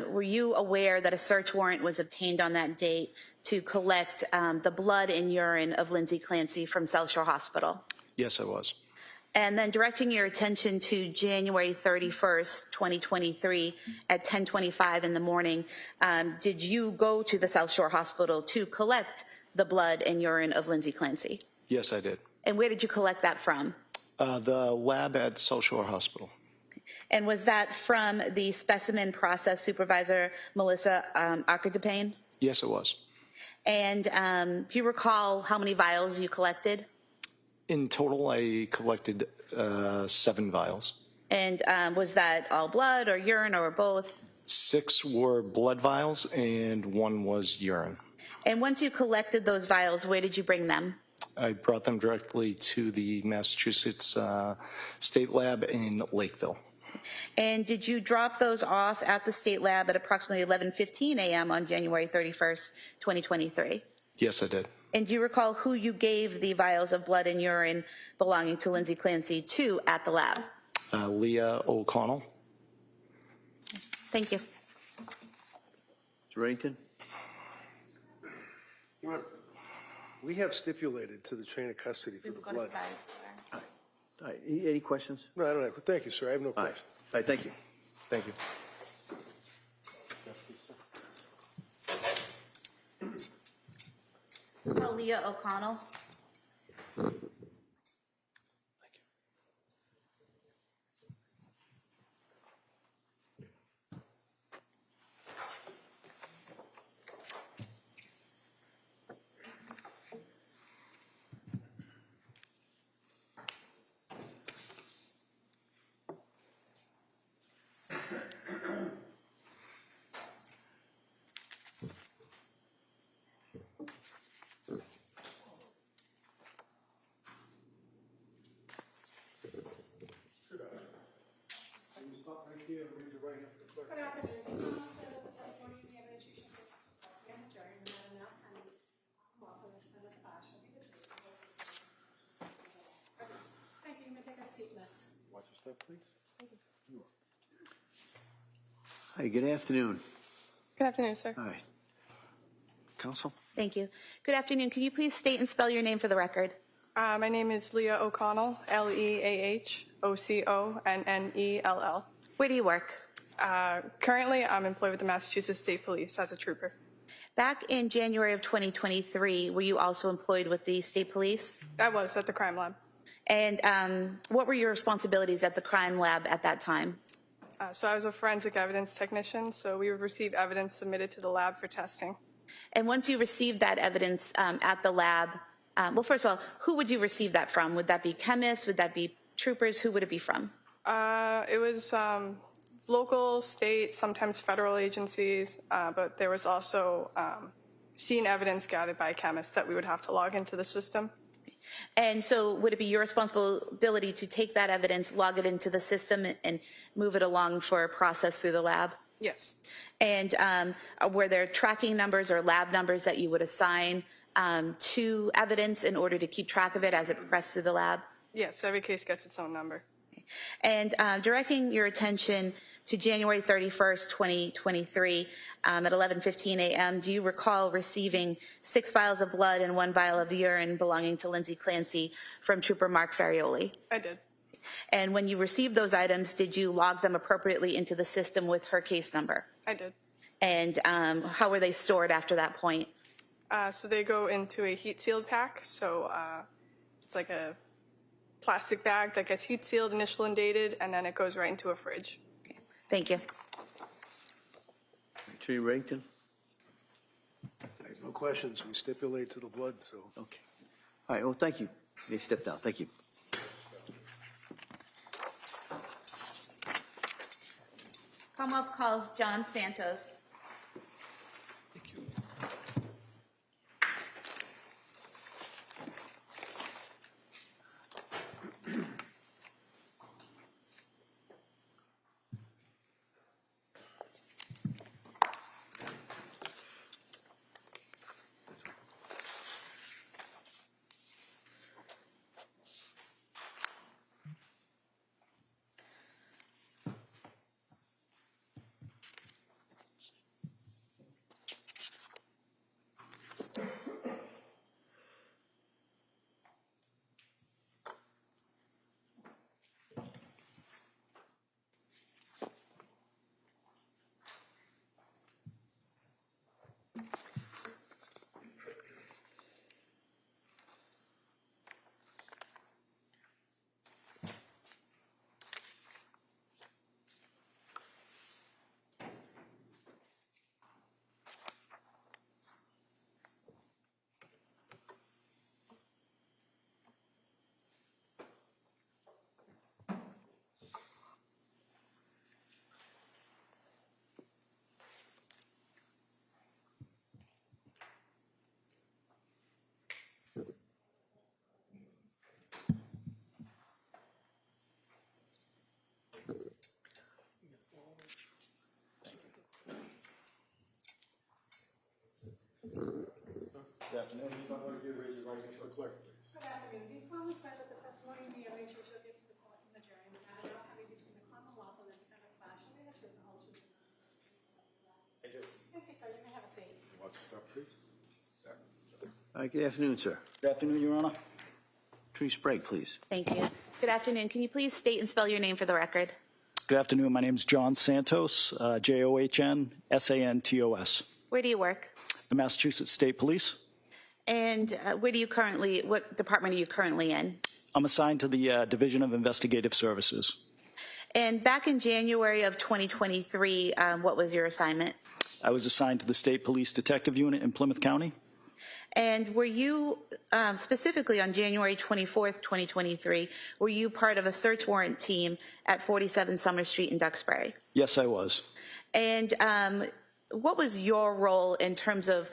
were you aware that a search warrant was obtained on that date to collect the blood and urine of Lindsay Clancy from South Shore Hospital? Yes, I was. And then directing your attention to January 31st, 2023 at 10:25 in the morning, did you go to the South Shore Hospital to collect the blood and urine of Lindsay Clancy? Yes, I did. And where did you collect that from? The lab at South Shore Hospital. And was that from the specimen process supervisor, Melissa Arkadepane? Yes, it was. And do you recall how many vials you collected? In total, I collected 7 vials. And was that all blood or urine or both? 6 were blood vials and 1 was urine. And once you collected those vials, where did you bring them? I brought them directly to the Massachusetts State Lab in Lakeville. And did you drop those off at the state lab at approximately 11:15 a.m. on January 31st, 2023? Yes, I did. And do you recall who you gave the vials of blood and urine belonging to Lindsay Clancy to at the lab? Leah O'Connell. Thank you. Mr. Reddington? We have stipulated to the chain of custody for the blood. All right, any questions? No, I don't have. Thank you, sir. I have no All right, questions. all right, thank you. Thank you. Leah O'Connell. step, please? Hi, good afternoon. Good afternoon, sir. Hi. Counsel? Thank you. Good afternoon. Can you please state and spell your name for the record? My name is Leah O'Connell, Leahoconnell. Where do you work? Currently, I'm employed with the Massachusetts State Police as a trooper. Back in January of 2023, were you also employed with the state police? I was at the crime lab. And what were your responsibilities at the crime lab at that time? So I was a forensic evidence technician, so we would receive evidence submitted to the lab for testing. And once you received that evidence at the lab, well, first of all, who would you receive that from? Would that be chemists? Would that be troopers? Who would it be from? It was local, state, sometimes federal agencies, but there was also scene evidence gathered by chemists that we would have to log into the system. And so would it be your responsibility to take that evidence, log it into the system, and move it along for a process through the lab? Yes. And were there tracking numbers or lab numbers that you would assign to evidence in order to keep track of it as it progressed through the lab? Yes, every case gets its own number. And directing your attention to January 31st, 2023 at 11:15 a.m., do you recall receiving 6 vials of blood and 1 vial of urine belonging to Lindsay Clancy from Trooper Mark Farioli? I did. And when you received those items, did you log them appropriately into the system with her case number? I did. And how were they stored after that point? So they go into a heat-sealed pack. So it's like a plastic bag that gets heat-sealed, initial and dated, and then it goes right into a fridge. Okay. Thank you. Attorney Reddington? No questions. We stipulate to the blood, so. Okay. All right, well, thank you. You may step down. Thank you. Commonwealth calls John Santos. Good afternoon. Do you solemnly swear that the testimony in the evidence you shall give to the court and the jury in the matter not having between the Commonwealth and the defendant class shall be the truth and whole truth? I do. Thank you, sir. You may have a seat. Watch the step, please. All right, good afternoon, sir. Good afternoon, Your Honor. Attorney Sprague, please. Thank you. Good afternoon. Can you please state and spell your name for the record? Good afternoon. My name is John Santos, John-Santos. Where do you work? The Massachusetts State Police. And what department are you currently in? I'm assigned to the Division of Investigative Services. And back in January of 2023, what was your assignment? I was assigned to the State Police Detective Unit in Plymouth County. And were you, specifically on January 24th, 2023, were you part of a search warrant team at 47 Summer Street in Duxbury? Yes, I was. And what was your role in terms of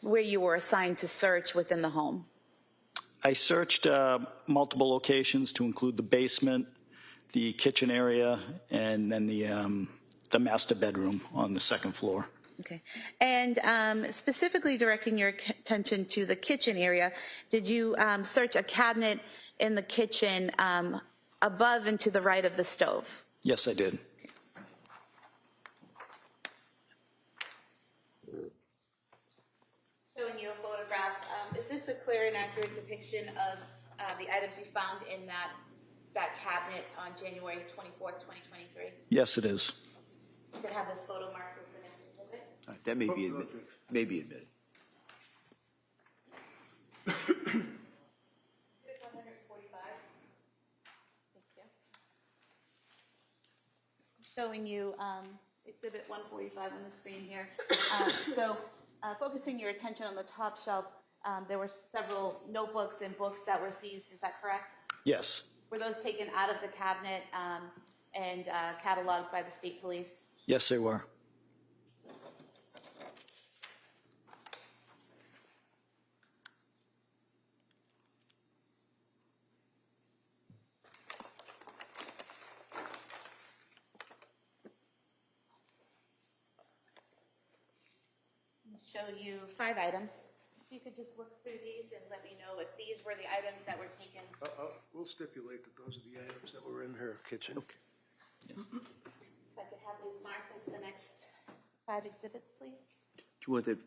where you were assigned to search within the home? I searched multiple locations to include the basement, the kitchen area, and then the master bedroom on the second floor. Okay. And specifically directing your attention to the kitchen area, did you search a cabinet in the kitchen above and to the right of the stove? Yes, I did. Showing you a photograph. Is this a clear and accurate depiction of the items you found in that cabinet on January 24th, 2023? Yes, it is. You could have this photo marked as the next exhibit. All right, that may be admitted. May be admitted. Exhibit 145. Thank you. Showing you exhibit 145 on the screen here. Focusing your attention on the top shelf, there were several notebooks and books that were seized. Is that correct? Yes. Were those taken out of the cabinet and cataloged by the state police? Yes, they were. Show you 5 items. If you could just look through these and let me know if these were the items that were taken. We'll stipulate that those are the items that were in her kitchen. Okay. If I could have these marked as the next 5 exhibits, please. Do you want the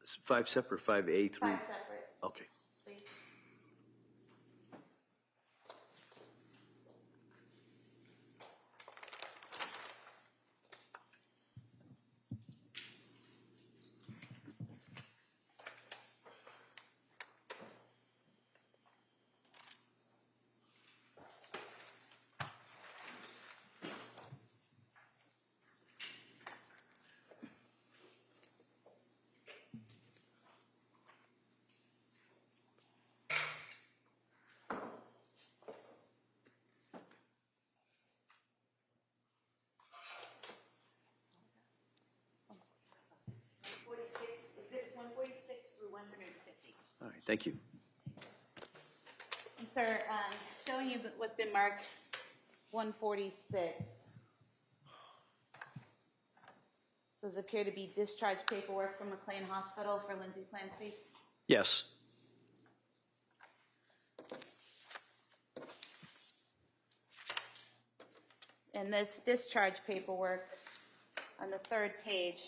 5 separate, 5A through? 5 separate, Okay. please. Exhibits 146 through 150. All right, thank you. And sir, showing you what's been marked 146. Those appear to be discharge paperwork from McLean Hospital for Lindsay Clancy. Yes. And this discharge paperwork on the 3rd page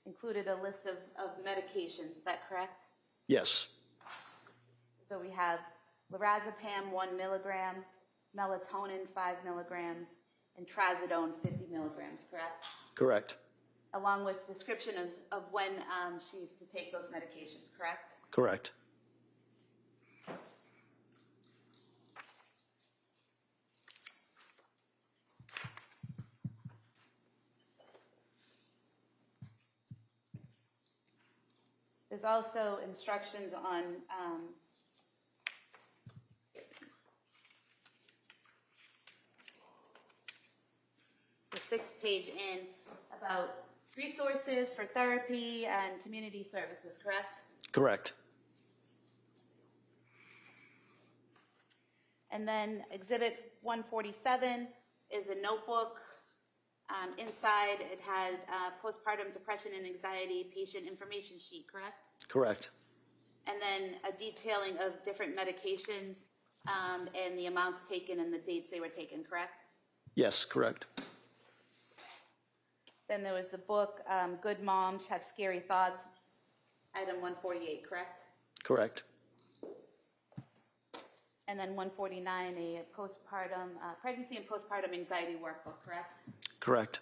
included a list of medications. Is that correct? Yes. So we have lorazepam 1 milligram, melatonin 5 milligrams, and trazodone 50 milligrams, correct? Correct. Along with description of when she used to take those medications, correct? Correct. There's also instructions on the 6th page in about resources for therapy and community services, correct? Correct. And then Exhibit 147 is a notebook. Inside, it had postpartum depression and anxiety patient information sheet, correct? Correct. And then a detailing of different medications and the amounts taken and the dates they were taken, correct? Yes, correct. Then there was the book, Good Moms Have Scary Thoughts, item 148, correct? Correct. And then 149, a postpartum, pregnancy and postpartum anxiety workbook, correct? Correct.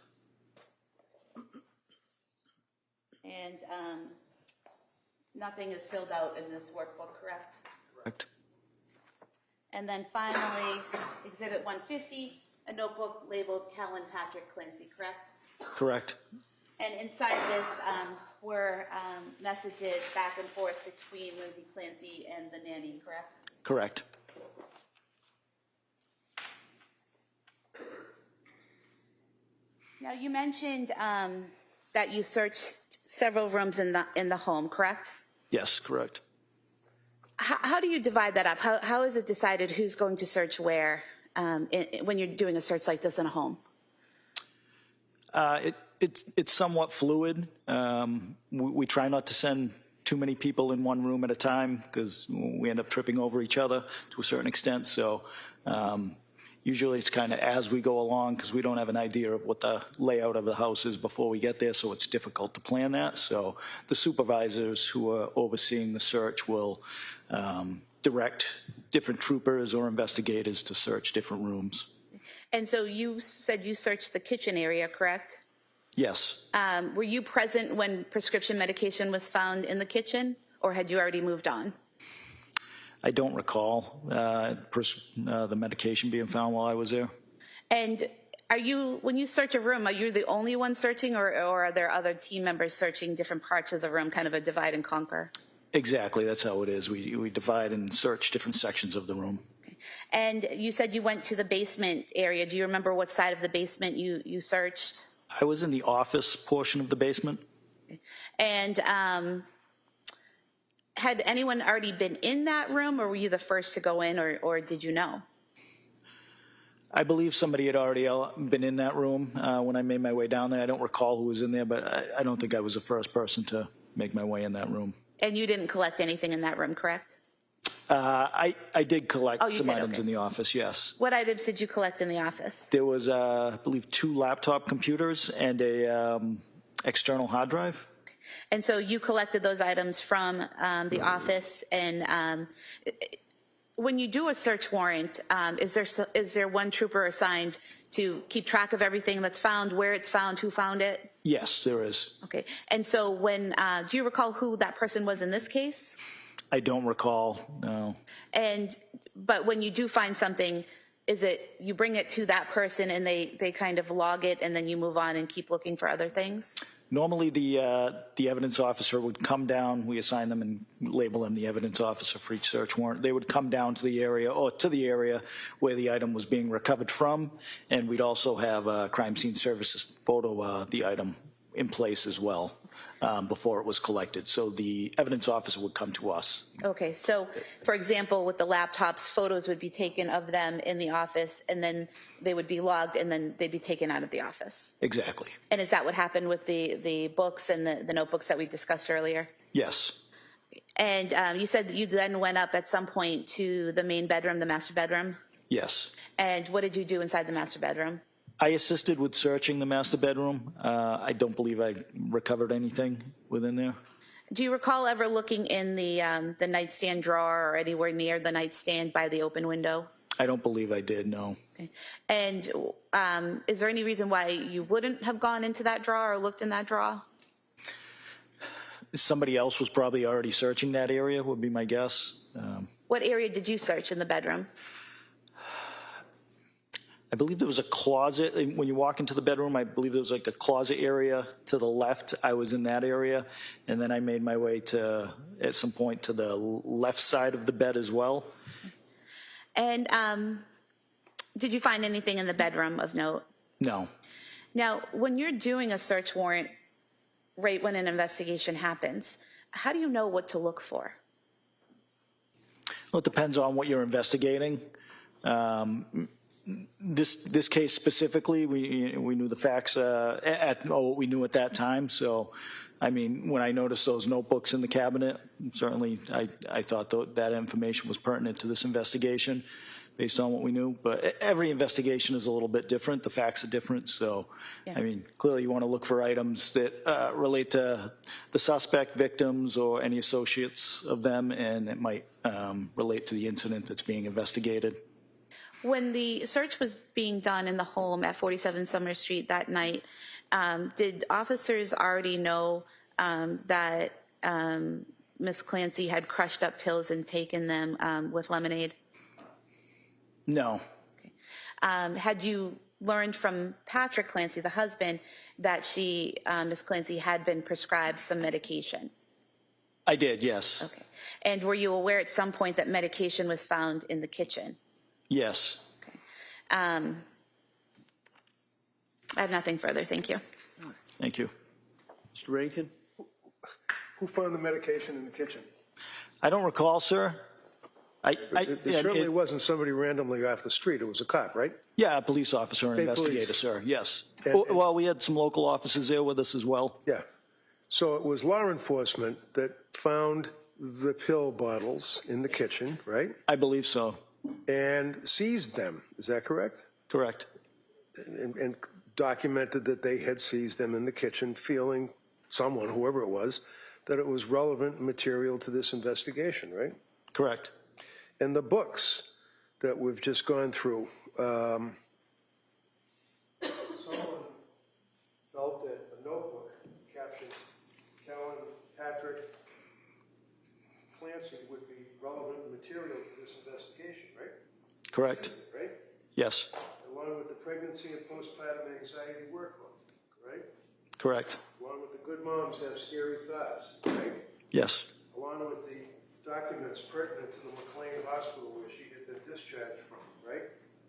And nothing is filled out in this workbook, correct? Correct. And then finally, Exhibit 150, a notebook labeled Callan Patrick Clancy, correct? Correct. And inside this were messages back and forth between Lindsay Clancy and the nanny, correct? Correct. Now, you mentioned that you searched several rooms in the home, correct? Yes, correct. How do you divide that up? How is it decided who's going to search where when you're doing a search like this in a home? It's somewhat fluid. We try not to send too many people in one room at a time because we end up tripping over each other to a certain extent. So, Usually it's kind of as we go along because we don't have an idea of what the layout of the house is before we get there, so it's difficult to plan that. So the supervisors who are overseeing the search will direct different troopers or investigators to search different rooms. And so you said you searched the kitchen area, correct? Yes. Were you present when prescription medication was found in the kitchen, or had you already moved on? I don't recall the medication being found while I was there. And when you search a room, are you the only one searching, or are there other team members searching different parts of the room, kind of a divide and conquer? Exactly, that's how it is. We divide and search different sections of the room. Okay. And you said you went to the basement area. Do you remember what side of the basement you searched? I was in the office portion of the basement. Okay. And had anyone already been in that room, or were you the first to go in, or did you know? I believe somebody had already been in that room when I made my way down there. I don't recall who was in there, but I don't think I was the first person to make my way in that room. And you didn't collect anything in that room, correct? I did collect some items okay. in the office, yes. What items did you collect in the office? There was, I believe, 2 laptop computers and a external hard drive. And so you collected those items from the office, and when you do a search warrant, is there one trooper assigned to keep track of everything that's found, where it's found, who found it? Yes, there is. Okay. And so do you recall who that person was in this case? I don't recall, no. But when you do find something, is it you bring it to that person and they kind of log it, and then you move on and keep looking for other things? Normally, the evidence officer would come down. We assign them and label them the evidence officer for each search warrant. They would come down to the area where the item was being recovered from, and we'd also have crime scene services photo the item in place as well before it was collected. So the evidence officer would come to us. Okay, so for example, with the laptops, photos would be taken of them in the office, and then they would be logged, and then they'd be taken out of the office. Exactly. And is that what happened with the books and the notebooks that we discussed earlier? Yes. And you said that you then went up at some point to the main bedroom, the master bedroom? Yes. And what did you do inside the master bedroom? I assisted with searching the master bedroom. I don't believe I recovered anything within there. Do you recall ever looking in the nightstand drawer or anywhere near the nightstand by the open window? I don't believe I did, no. Okay. And is there any reason why you wouldn't have gone into that drawer or looked in that drawer? Somebody else was probably already searching that area, would be my guess. What area did you search in the bedroom? I believe there was a closet. When you walk into the bedroom, I believe there was like a closet area to the left. I was in that area. And then I made my way at some point, to the left side of the bed as well. And did you find anything in the bedroom of note? No. Now, when you're doing a search warrant, right when an investigation happens, how do you know what to look for? Well, it depends on what you're investigating. This case specifically, we knew the facts what we knew at that time. So, I mean, when I noticed those notebooks in the cabinet, certainly I thought that information was pertinent to this investigation based on what we knew. But every investigation is a little bit different. The facts are different. So, yeah. I mean, clearly you want to look for items that relate to the suspect, victims, or any associates of them, and it might relate to the incident that's being investigated. When the search was being done in the home at 47 Summer Street that night, did officers already know that Ms. Clancy had crushed up pills and taken them with lemonade? No. Okay. Had you learned from Patrick Clancy, the husband, that Ms. Clancy had been prescribed some medication? I did, yes. Okay. And were you aware at some point that medication was found in the kitchen? Yes. Okay. I have nothing further. Thank you. Thank you. Mr. Reddington? Who found the medication in the kitchen? I don't recall, sir. It certainly wasn't somebody randomly off the street. It was a cop, right? Yeah, a police officer or investigator, police. sir. Yes. And well, we had some local officers there with us as well. Yeah. So it was law enforcement that found the pill bottles in the kitchen, right? I believe so. and seized them. Is that correct? Correct. And documented that they had seized them in the kitchen, feeling someone, whoever it was, that it was relevant material to this investigation, right? Correct. And the books that we've just gone through, someone felt that a notebook captioned Patrick Clancy would be relevant material to this investigation, right? Correct. Right? Yes. Along with the pregnancy and postpartum anxiety workbook, right? Correct. Along with the good moms have scary thoughts, right? Yes. Along with the documents pertinent to the McLean Hospital where she had been discharged from, right?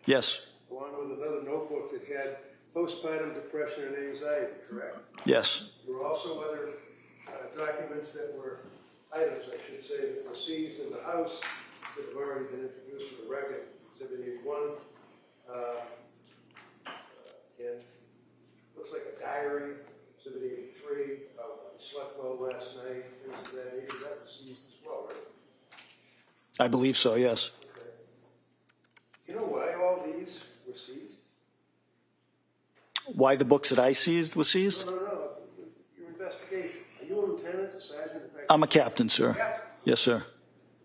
Yes. Along with another notebook that had postpartum depression and anxiety, correct? Yes. There were also other documents that were, items I should say, that were seized in the house that have already been introduced for the record. Exhibit 81, and looks like a diary. Exhibit 83, I slept well last night, things of that nature. That was seized as well, right? I believe so, yes. Okay. You know why all these were seized? Why the books that I seized were seized? No. Your investigation. Are you a lieutenant, a sergeant? I'm a captain, sir. Captain. Yes, sir.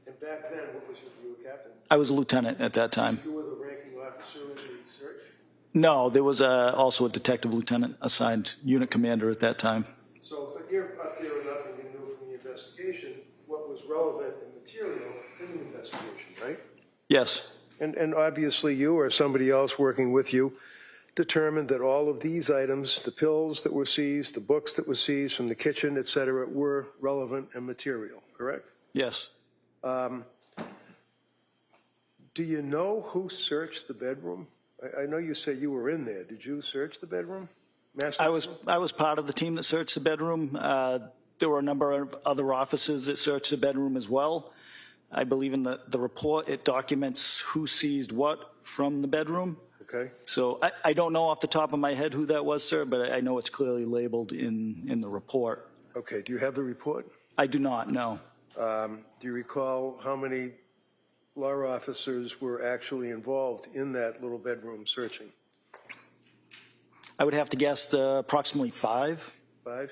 And back then, what was you a captain? I was a lieutenant at that time. You were the ranking officer in the search? No, there was also a detective lieutenant assigned unit commander at that time. So, but you're up there enough and you knew from the investigation what was relevant and material in the investigation, right? Yes. And obviously you or somebody else working with you determined that all of these items, the pills that were seized, the books that were seized from the kitchen, et cetera, were relevant and material, correct? Yes. Do you know who searched the bedroom? I know you said you were in there. Did you search the bedroom? I was part of the team that searched the bedroom. There were a number of other officers that searched the bedroom as well. I believe in the report, it documents who seized what from the bedroom. Okay. So I don't know off the top of my head who that was, sir, but I know it's clearly labeled in the report. Okay. Do you have the report? I do not, no. Do you recall how many law officers were actually involved in that little bedroom searching? I would have to guess approximately 5. 5?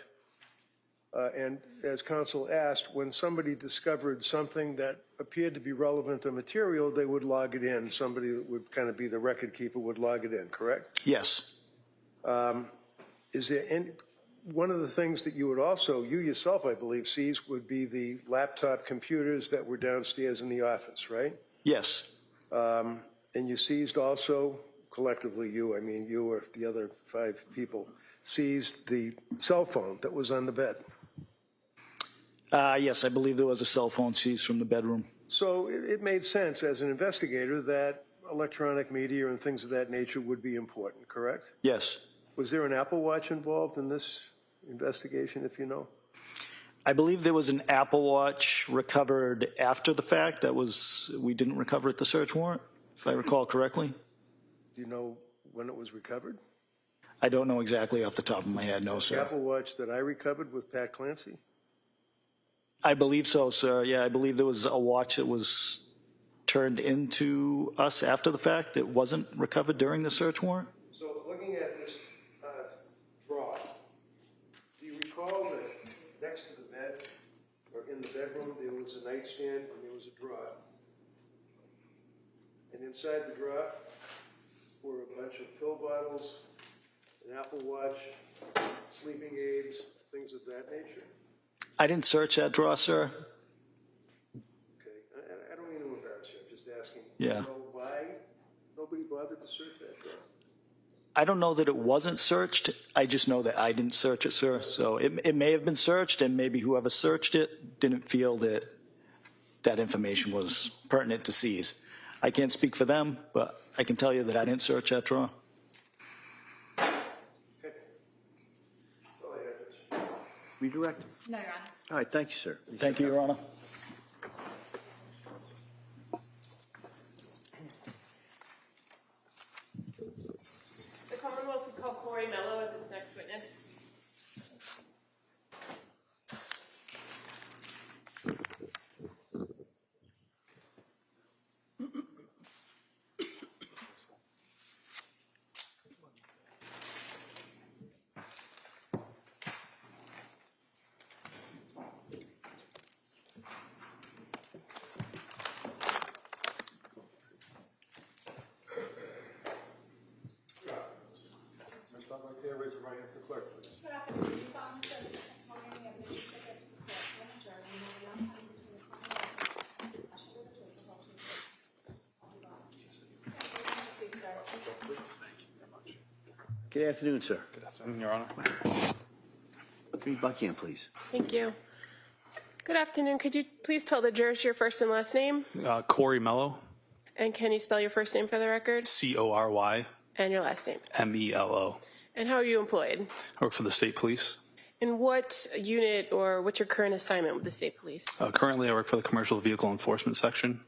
And as counsel asked, when somebody discovered something that appeared to be relevant to material, they would log it in. Somebody that would kind of be the record keeper would log it in, correct? Yes. Is there any, one of the things that you would also, you yourself, I believe, seize would be the laptop computers that were downstairs in the office, right? Yes. And you seized also, collectively you, I mean you or the other 5 people, seized the cell phone that was on the bed. Yes, I believe there was a cell phone seized from the bedroom. So it made sense as an investigator that electronic media and things of that nature would be important, correct? Yes. Was there an Apple Watch involved in this investigation, if you know? I believe there was an Apple Watch recovered after the fact. We didn't recover at the search warrant, if I recall correctly. Do you know when it was recovered? I don't know exactly off the top of my head, no, The sir. Apple Watch that I recovered with Pat Clancy? I believe so, sir. Yeah, I believe there was a watch that was turned into us after the fact that wasn't recovered during the search warrant. So looking at this drawer, do you recall that next to the bed or in the bedroom there was a nightstand and there was a drawer? And inside the drawer were a bunch of pill bottles, an Apple Watch, sleeping aids, things of that nature? I didn't search that drawer, sir. Okay, I don't mean to embarrass you, I'm just asking. Yeah. Do you know why nobody bothered to search that drawer? I don't know that it wasn't searched. I just know that I didn't search it, sir. So it may have been searched, and maybe whoever searched it didn't feel that that information was pertinent to seize. I can't speak for them, but I can tell you that I didn't search that drawer. Okay. Go ahead, Rich. Redirect. No, Your Honor. All right, thank you, sir. Thank you, Your Honor. The Commonwealth would call Corey Mello as its next witness. Good afternoon, sir. Good afternoon, Your Honor. Bring Buckingham, please. Thank you. Good afternoon. Could you please tell the jurors your first and last name? Corey Mello, And can you spell your first name for the record? Corymelo. And your last name. I And how are you employed? work for the state police. In what unit or what's your current assignment with the state police? Currently, I work for the commercial vehicle enforcement section.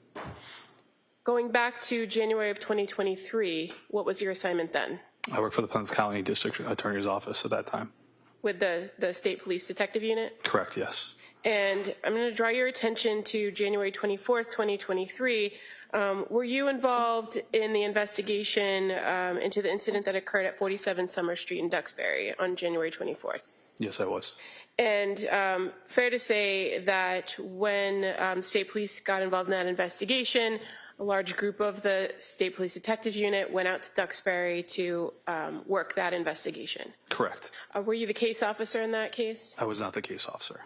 Going back to January of 2023, what was your assignment then? I work for the Plymouth County District Attorney's Office at that time. With the state police detective unit? Correct, yes. And I'm going to draw your attention to January 24th, 2023. Were you involved in the investigation into the incident that occurred at 47 Summer Street in Duxbury on January 24th? Yes, I was. And fair to say that when state police got involved in that investigation, a large group of the state police detective unit went out to Duxbury to work that investigation. Correct. Were you the case officer in that case? I was not the case officer.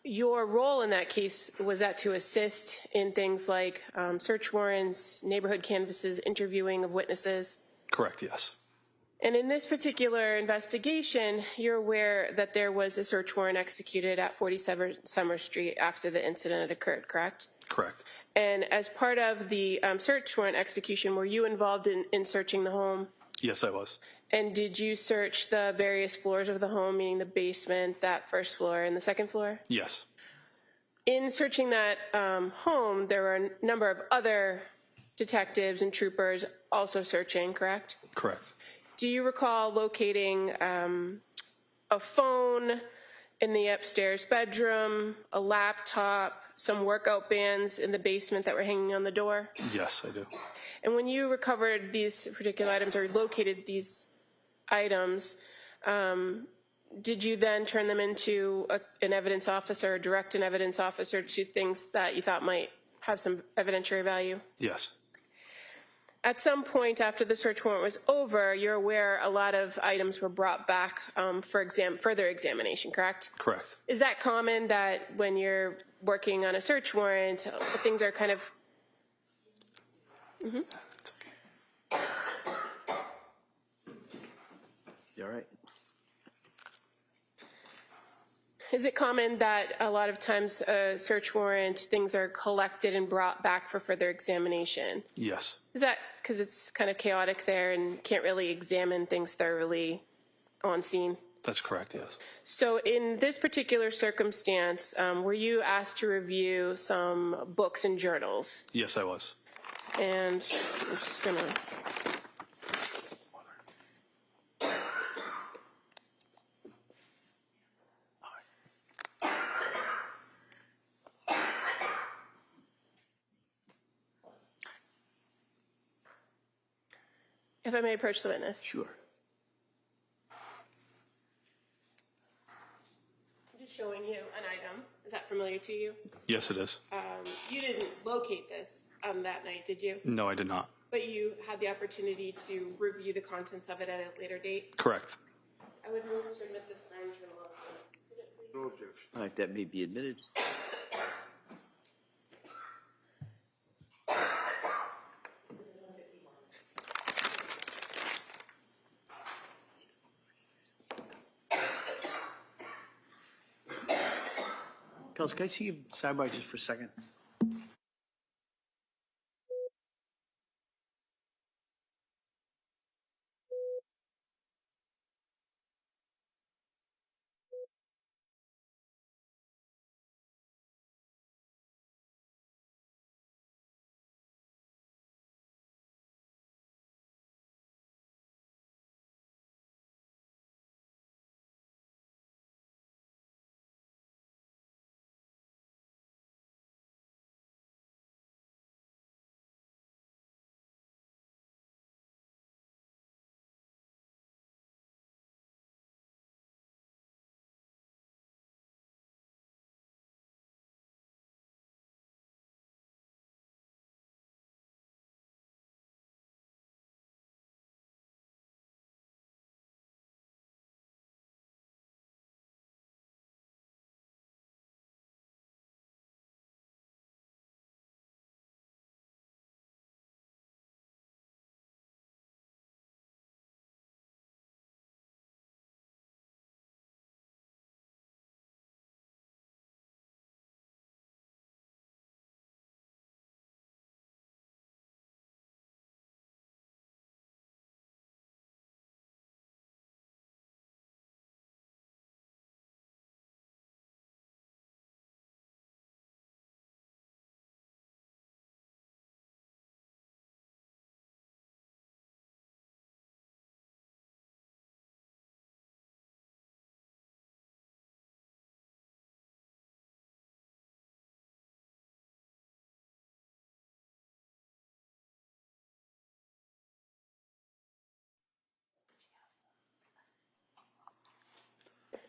Your role in that case, was that to assist in things like search warrants, neighborhood canvasses, interviewing of witnesses? Correct, yes. And in this particular investigation, you're aware that there was a search warrant executed at 47 Summer Street after the incident had occurred, correct? Correct. And as part of the search warrant execution, were you involved in searching the home? Yes, I was. And did you search the various floors of the home, meaning the basement, that first floor, and the second floor? Yes. In searching that home, there were a number of other detectives and troopers also searching, correct? Correct. Do you recall locating a phone in the upstairs bedroom, a laptop, some workout bands in the basement that were hanging on the door? Yes, I do. And when you recovered these particular items or located these items, did you then turn them into an evidence officer or direct an evidence officer to things that you thought might have some evidentiary value? Yes. At some point after the search warrant was over, you're aware a lot of items were brought back for further examination, correct? Correct. Is that common that when you're working on a search warrant, things are kind of... It's okay. You all right? Is it common that a lot of times a search warrant, things are collected and brought back for further examination? Yes. Is that because it's kind of chaotic there and can't really examine things thoroughly on scene? That's correct, yes. So in this particular circumstance, were you asked to review some books and journals? Yes, I was. And I'm just going to... If I may approach the witness. Sure. I'm just showing you an item. Is that familiar to you? Yes, it is. You didn't locate this that night, did you? No, I did not. But you had the opportunity to review the contents of it at a later date? Correct. I would move to admit this Crown Journal. No objection. All right, that may be admitted. Counsel, can I see you sidebar just for a second?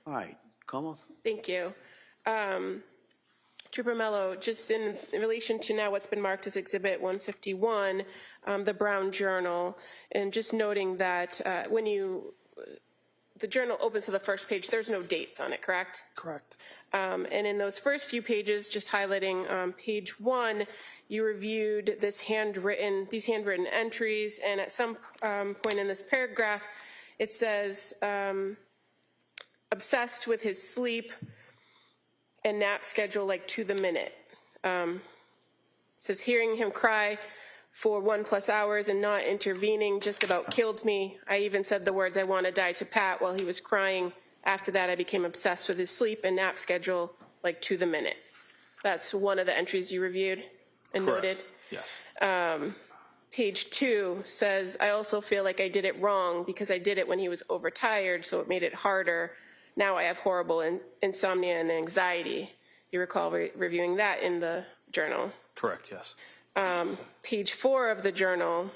All right, Como? Thank you. Trooper Mello, just in relation to now what's been marked as Exhibit 151, the Brown Journal, and just noting that when the journal opens to the first page, there's no dates on it, correct? Correct. And in those first few pages, just highlighting page 1, you reviewed these handwritten entries, and at some point in this paragraph, it says, obsessed with his sleep and nap schedule like to the minute. It says, hearing him cry for 1+ hours and not intervening just about killed me. I even said the words, "I want to die" to Pat while he was crying. After that, I became obsessed with his sleep and nap schedule like to the minute. That's one of the entries you reviewed and noted. Yes. Page 2 says, I also feel like I did it wrong because I did it when he was overtired, so it made it harder. Now I have horrible insomnia and anxiety. You recall reviewing that in the journal. Correct, yes. Page 4 of the journal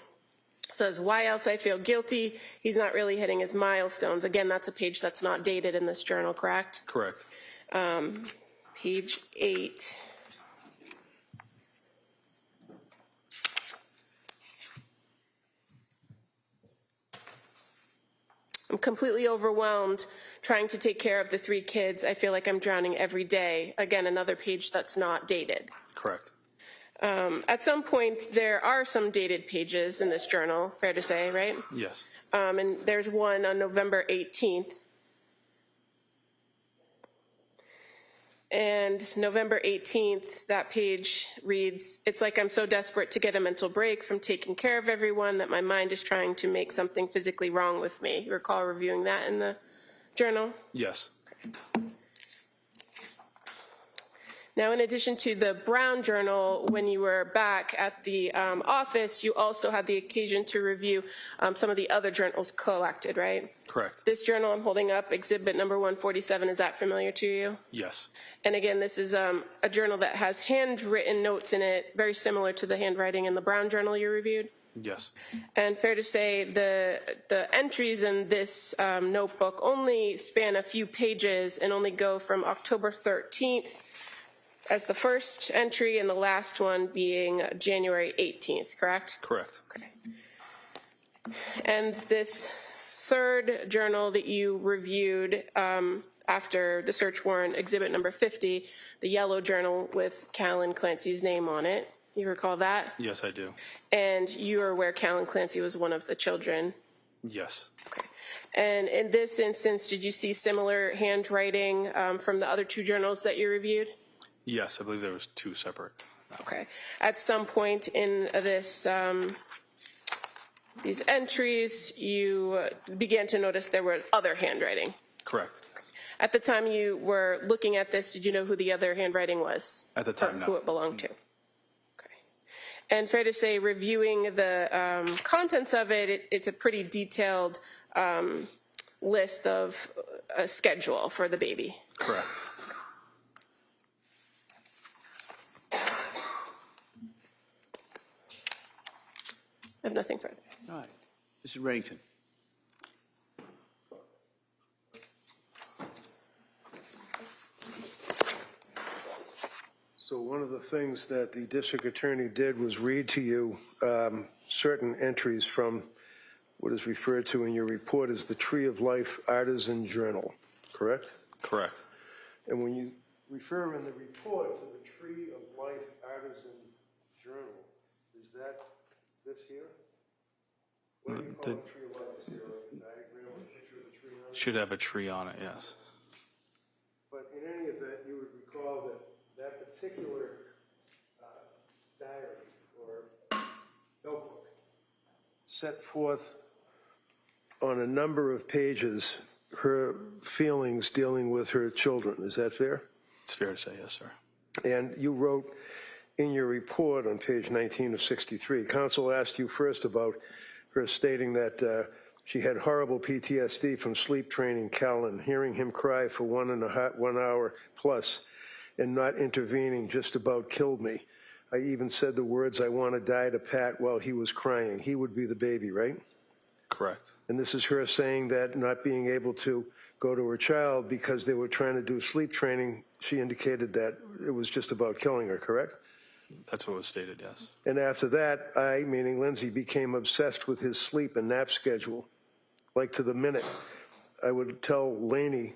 says, why else I feel guilty? He's not really hitting his milestones. Again, that's a page that's not dated in this journal, correct? Correct. Page 8. I'm completely overwhelmed trying to take care of the 3 kids. I feel like I'm drowning every day. Again, another page that's not dated. Correct. At some point, there are some dated pages in this journal, fair to say, right? Yes. And there's one on November 18th. And November 18th, that page reads, it's like I'm so desperate to get a mental break from taking care of everyone that my mind is trying to make something physically wrong with me. You recall reviewing that in the journal? Yes. Now, in addition to the Brown Journal, when you were back at the office, you also had the occasion to review some of the other journals collected, right? Correct. This journal I'm holding up, exhibit number 147, is that familiar to you? Yes. And again, this is a journal that has handwritten notes in it, very similar to the handwriting in the Brown Journal you reviewed? Yes. And fair to say, the entries in this notebook only span a few pages and only go from October 13th as the first entry and the last one being January 18th, correct? Correct. Okay. And this third journal that you reviewed after the search warrant, exhibit number 50, the yellow journal with Callan Clancy's name on it, you recall that? Yes, I do. And you are aware Callan Clancy was one of the children? Yes. Okay. And in this instance, did you see similar handwriting from the other 2 journals that you reviewed? Yes, I believe there was 2 separate. Okay. At some point in this, these entries, you began to notice there were other handwriting. Correct. At the time you were looking at this, did you know who the other handwriting was? At the time, or no. Who it belonged to? Okay. And fair to say, reviewing the contents of it, it's a pretty detailed list of a schedule for the baby. Correct. I have nothing further. All right. Mrs. Reddington. So one of the things that the district attorney did was read to you certain entries from what is referred to in your report as the Tree of Life Artisan Journal, correct? Correct. And when you refer in the report to the Tree of Life Artisan Journal, is that this here? What do you call the Tree of Life? Is there a diagram or a picture of the tree on it? Should have a tree on it, yes. But in any event, you would recall that that particular diary or notebook set forth on a number of pages her feelings dealing with her children. Is that fair? It's fair to say, yes, sir. And you wrote in your report on page 19 of 63, counsel asked you first about her stating that she had horrible PTSD from sleep training Callan, hearing him cry for 1 hour plus and not intervening just about killed me. I even said the words, "I want to die" to Pat while he was crying. He would be the baby, right? Correct. And this is her saying that not being able to go to her child because they were trying to do sleep training. She indicated that it was just about killing her, correct? That's what was stated, yes. And after that, I, meaning Lindsay, became obsessed with his sleep and nap schedule. Like to the minute, I would tell Laney,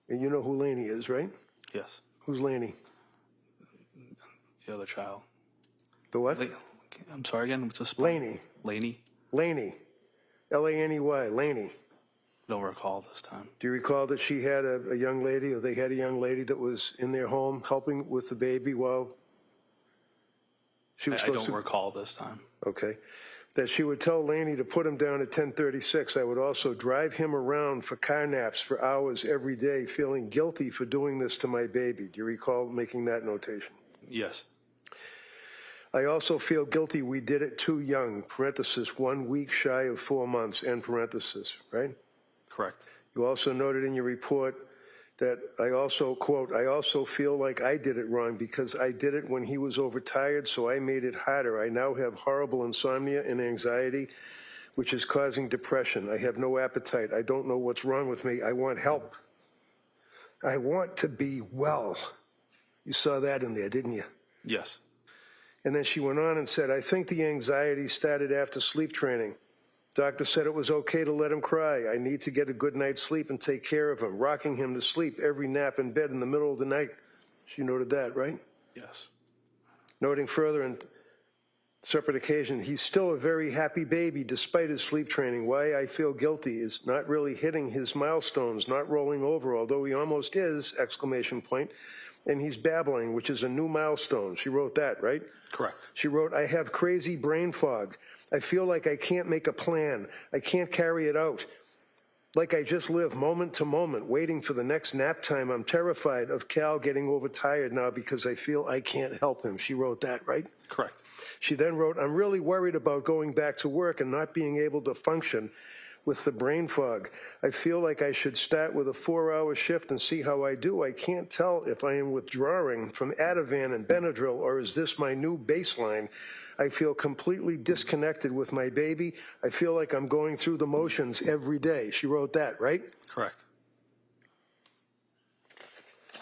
and you know who Laney is, right? Yes. Who's Laney? The other child. The what? I'm sorry again, what's this? Laney. Laney? Laney. L-A-N-E-Y, Laney. Don't recall this time. Do you recall that she had a young lady, or they had a young lady that was in their home helping with the baby while she was I supposed don't to? recall this time. Okay. That she would tell Laney to put him down at 10:36. I would also drive him around for car naps for hours every day, feeling guilty for doing this to my baby. Do you recall making that notation? Yes. I also feel guilty we did it too young, parenthesis, 1 week shy of 4 months, end parenthesis, right? Correct. You also noted in your report that I also, quote, I also feel like I did it wrong because I did it when he was overtired, so I made it harder. I now have horrible insomnia and anxiety, which is causing depression. I have no appetite. I don't know what's wrong with me. I want help. I want to be well. You saw that in there, didn't you? Yes. And then she went on and said, I think the anxiety started after sleep training. Doctor said it was okay to let him cry. I need to get a good night's sleep and take care of him, rocking him to sleep every nap in bed in the middle of the night. She noted that, right? Yes. Noting further in separate occasion, he's still a very happy baby despite his sleep training. Why I feel guilty is not really hitting his milestones, not rolling over, although he almost is, exclamation point, and he's babbling, which is a new milestone. She wrote that, right? Correct. She wrote, I have crazy brain fog. I feel like I can't make a plan. I can't carry it out. Like I just live moment to moment, waiting for the next nap time. I'm terrified of Cal getting overtired now because I feel I can't help him. She wrote that, right? Correct. She then wrote, I'm really worried about going back to work and not being able to function with the brain fog. I feel like I should start with a 4-hour shift and see how I do. I can't tell if I am withdrawing from Ativan and Benadryl, or is this my new baseline? I feel completely disconnected with my baby. I feel like I'm going through the motions every day. She wrote that, right? Correct.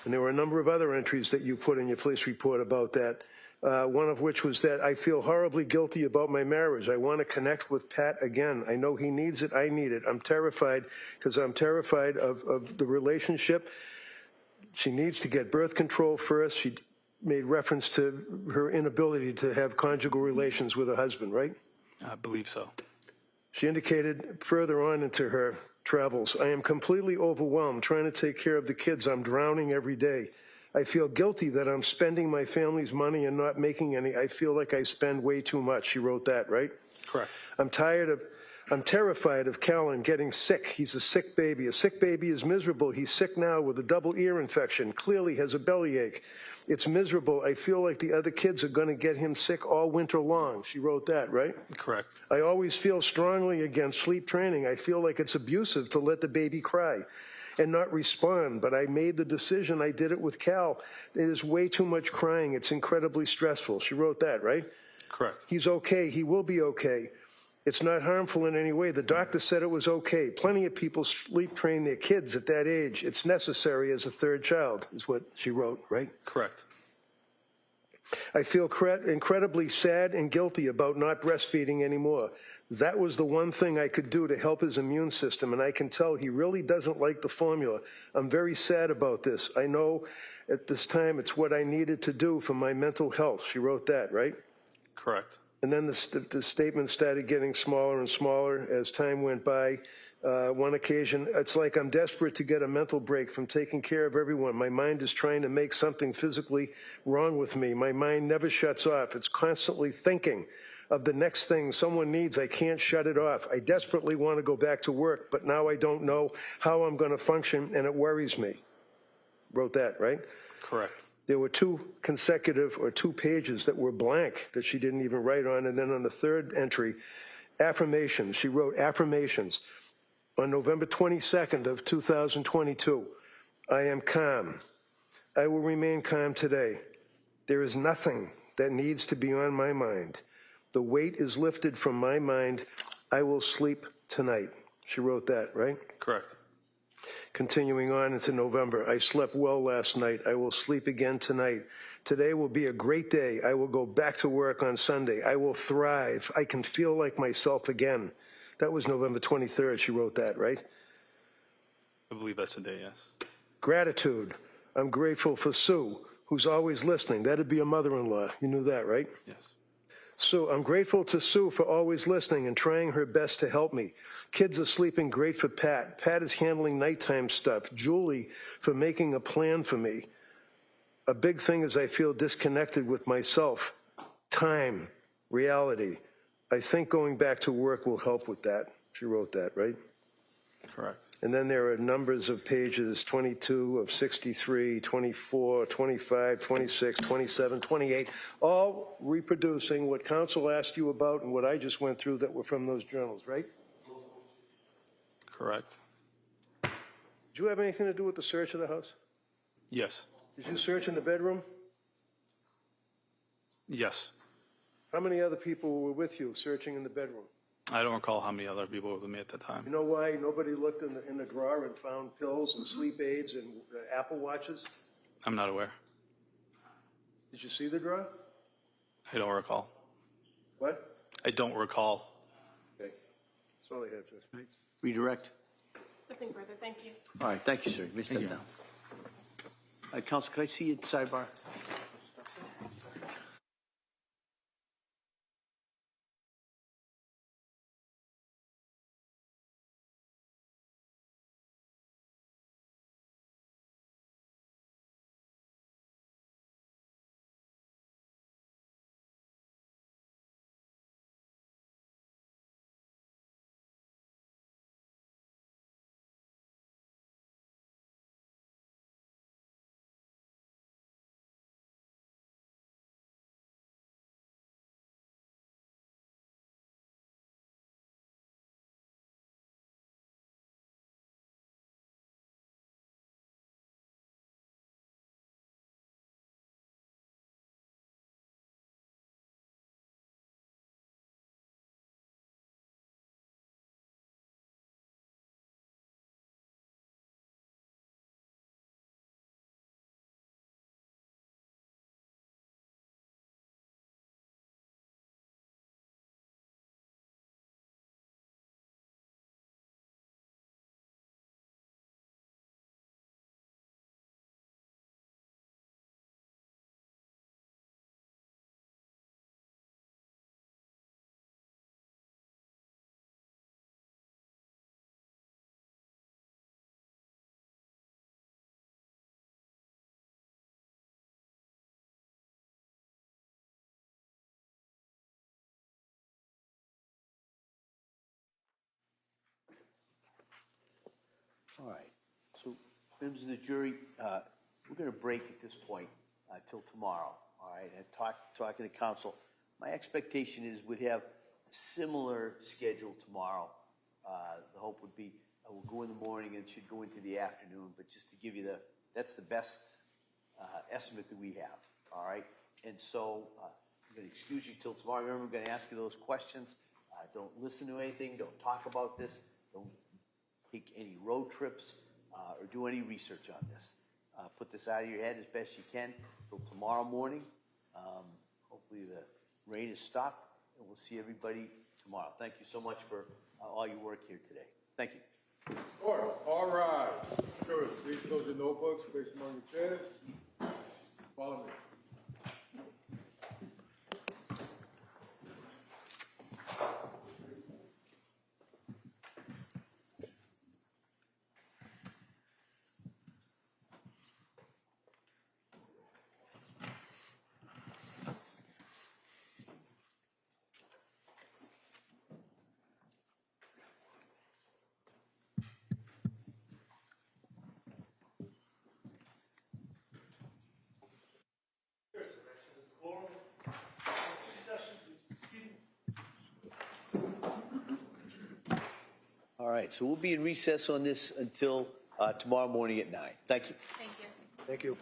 And there were a number of other entries that you put in your police report about that. One of which was that I feel horribly guilty about my marriage. I want to connect with Pat again. I know he needs it. I need it. I'm terrified because I'm terrified of the relationship. She needs to get birth control first. She made reference to her inability to have conjugal relations with her husband, right? I believe so. She indicated further on into her travels, I am completely overwhelmed trying to take care of the kids. I'm drowning every day. I feel guilty that I'm spending my family's money and not making any. I feel like I spend way too much. She wrote that, right? Correct. I'm terrified of Callan getting sick. He's a sick baby. A sick baby is miserable. He's sick now with a double ear infection. Clearly has a bellyache. It's miserable. I feel like the other kids are going to get him sick all winter long. She wrote that, right? Correct. I always feel strongly against sleep training. I feel like it's abusive to let the baby cry and not respond, but I made the decision. I did it with Cal. It is way too much crying. It's incredibly stressful. She wrote that, right? Correct. He's okay. He will be okay. It's not harmful in any way. The doctor said it was okay. Plenty of people sleep train their kids at that age. It's necessary as a third child, is what she wrote, right? Correct. I feel incredibly sad and guilty about not breastfeeding anymore. That was the one thing I could do to help his immune system, and I can tell he really doesn't like the formula. I'm very sad about this. I know at this time it's what I needed to do for my mental health. She wrote that, right? Correct. And then the statement started getting smaller and smaller as time went by. One occasion, it's like I'm desperate to get a mental break from taking care of everyone. My mind is trying to make something physically wrong with me. My mind never shuts off. It's constantly thinking of the next thing someone needs. I can't shut it off. I desperately want to go back to work, but now I don't know how I'm going to function, and it worries me. Wrote that, right? Correct. There were two pages that were blank that she didn't even write on. And then on the third entry, affirmations. She wrote affirmations. On November 22nd of 2022, I am calm. I will remain calm today. There is nothing that needs to be on my mind. The weight is lifted from my mind. I will sleep tonight. She wrote that, right? Correct. Continuing on into November, I slept well last night. I will sleep again tonight. Today will be a great day. I will go back to work on Sunday. I will thrive. I can feel like myself again. That was November 23rd. She wrote that, right? I believe that's the day, yes. Gratitude. I'm grateful for Sue, who's always listening. That'd be a mother-in-law. You knew that, right? Yes. Sue, I'm grateful to Sue for always listening and trying her best to help me. Kids are sleeping great for Pat. Pat is handling nighttime stuff. Julie for making a plan for me. A big thing is I feel disconnected with myself. Time, reality. I think going back to work will help with that. She wrote that, right? Correct. And then there are numbers of pages, 22 of 63, 24, 25, 26, 27, 28, all reproducing what counsel asked you about and what I just went through that were from those journals, right? Correct. Did you have anything to do with the search of the house? Yes. Did you search in the bedroom? Yes. How many other people were with you searching in the bedroom? I don't recall how many other people were with me at that time. You know why nobody looked in the drawer and found pills and sleep aids and Apple Watches? I'm not aware. Did you see the drawer? I don't recall. What? I don't recall. Okay. That's all I have, Judge. Redirect. Nothing further, thank you. All right, thank you, sir. You may step down. All right, counsel, could I see you at sidebar? All right. So, members of the jury, we're going to break at this point till tomorrow. All right. And talking to counsel, my expectation is we'd have a similar schedule tomorrow. The hope would be we'll go in the morning and it should go into the afternoon. But just to give you that's the best estimate that we have. All right. And so I'm going to excuse you till tomorrow. Remember, we're going to ask you those questions. Don't listen to anything. Don't talk about this. Don't take any road trips or do any research on this. Put this out of your head as best you can till tomorrow morning. Hopefully the rain has stopped, and we'll see everybody tomorrow. Thank you so much for all your work here today. Thank you. Order. All right. Sure. Please close your notebooks, place them on your chairs. Follow me. All right, so we'll be in recess on this until tomorrow morning at 9. Thank you. Thank you. Thank you.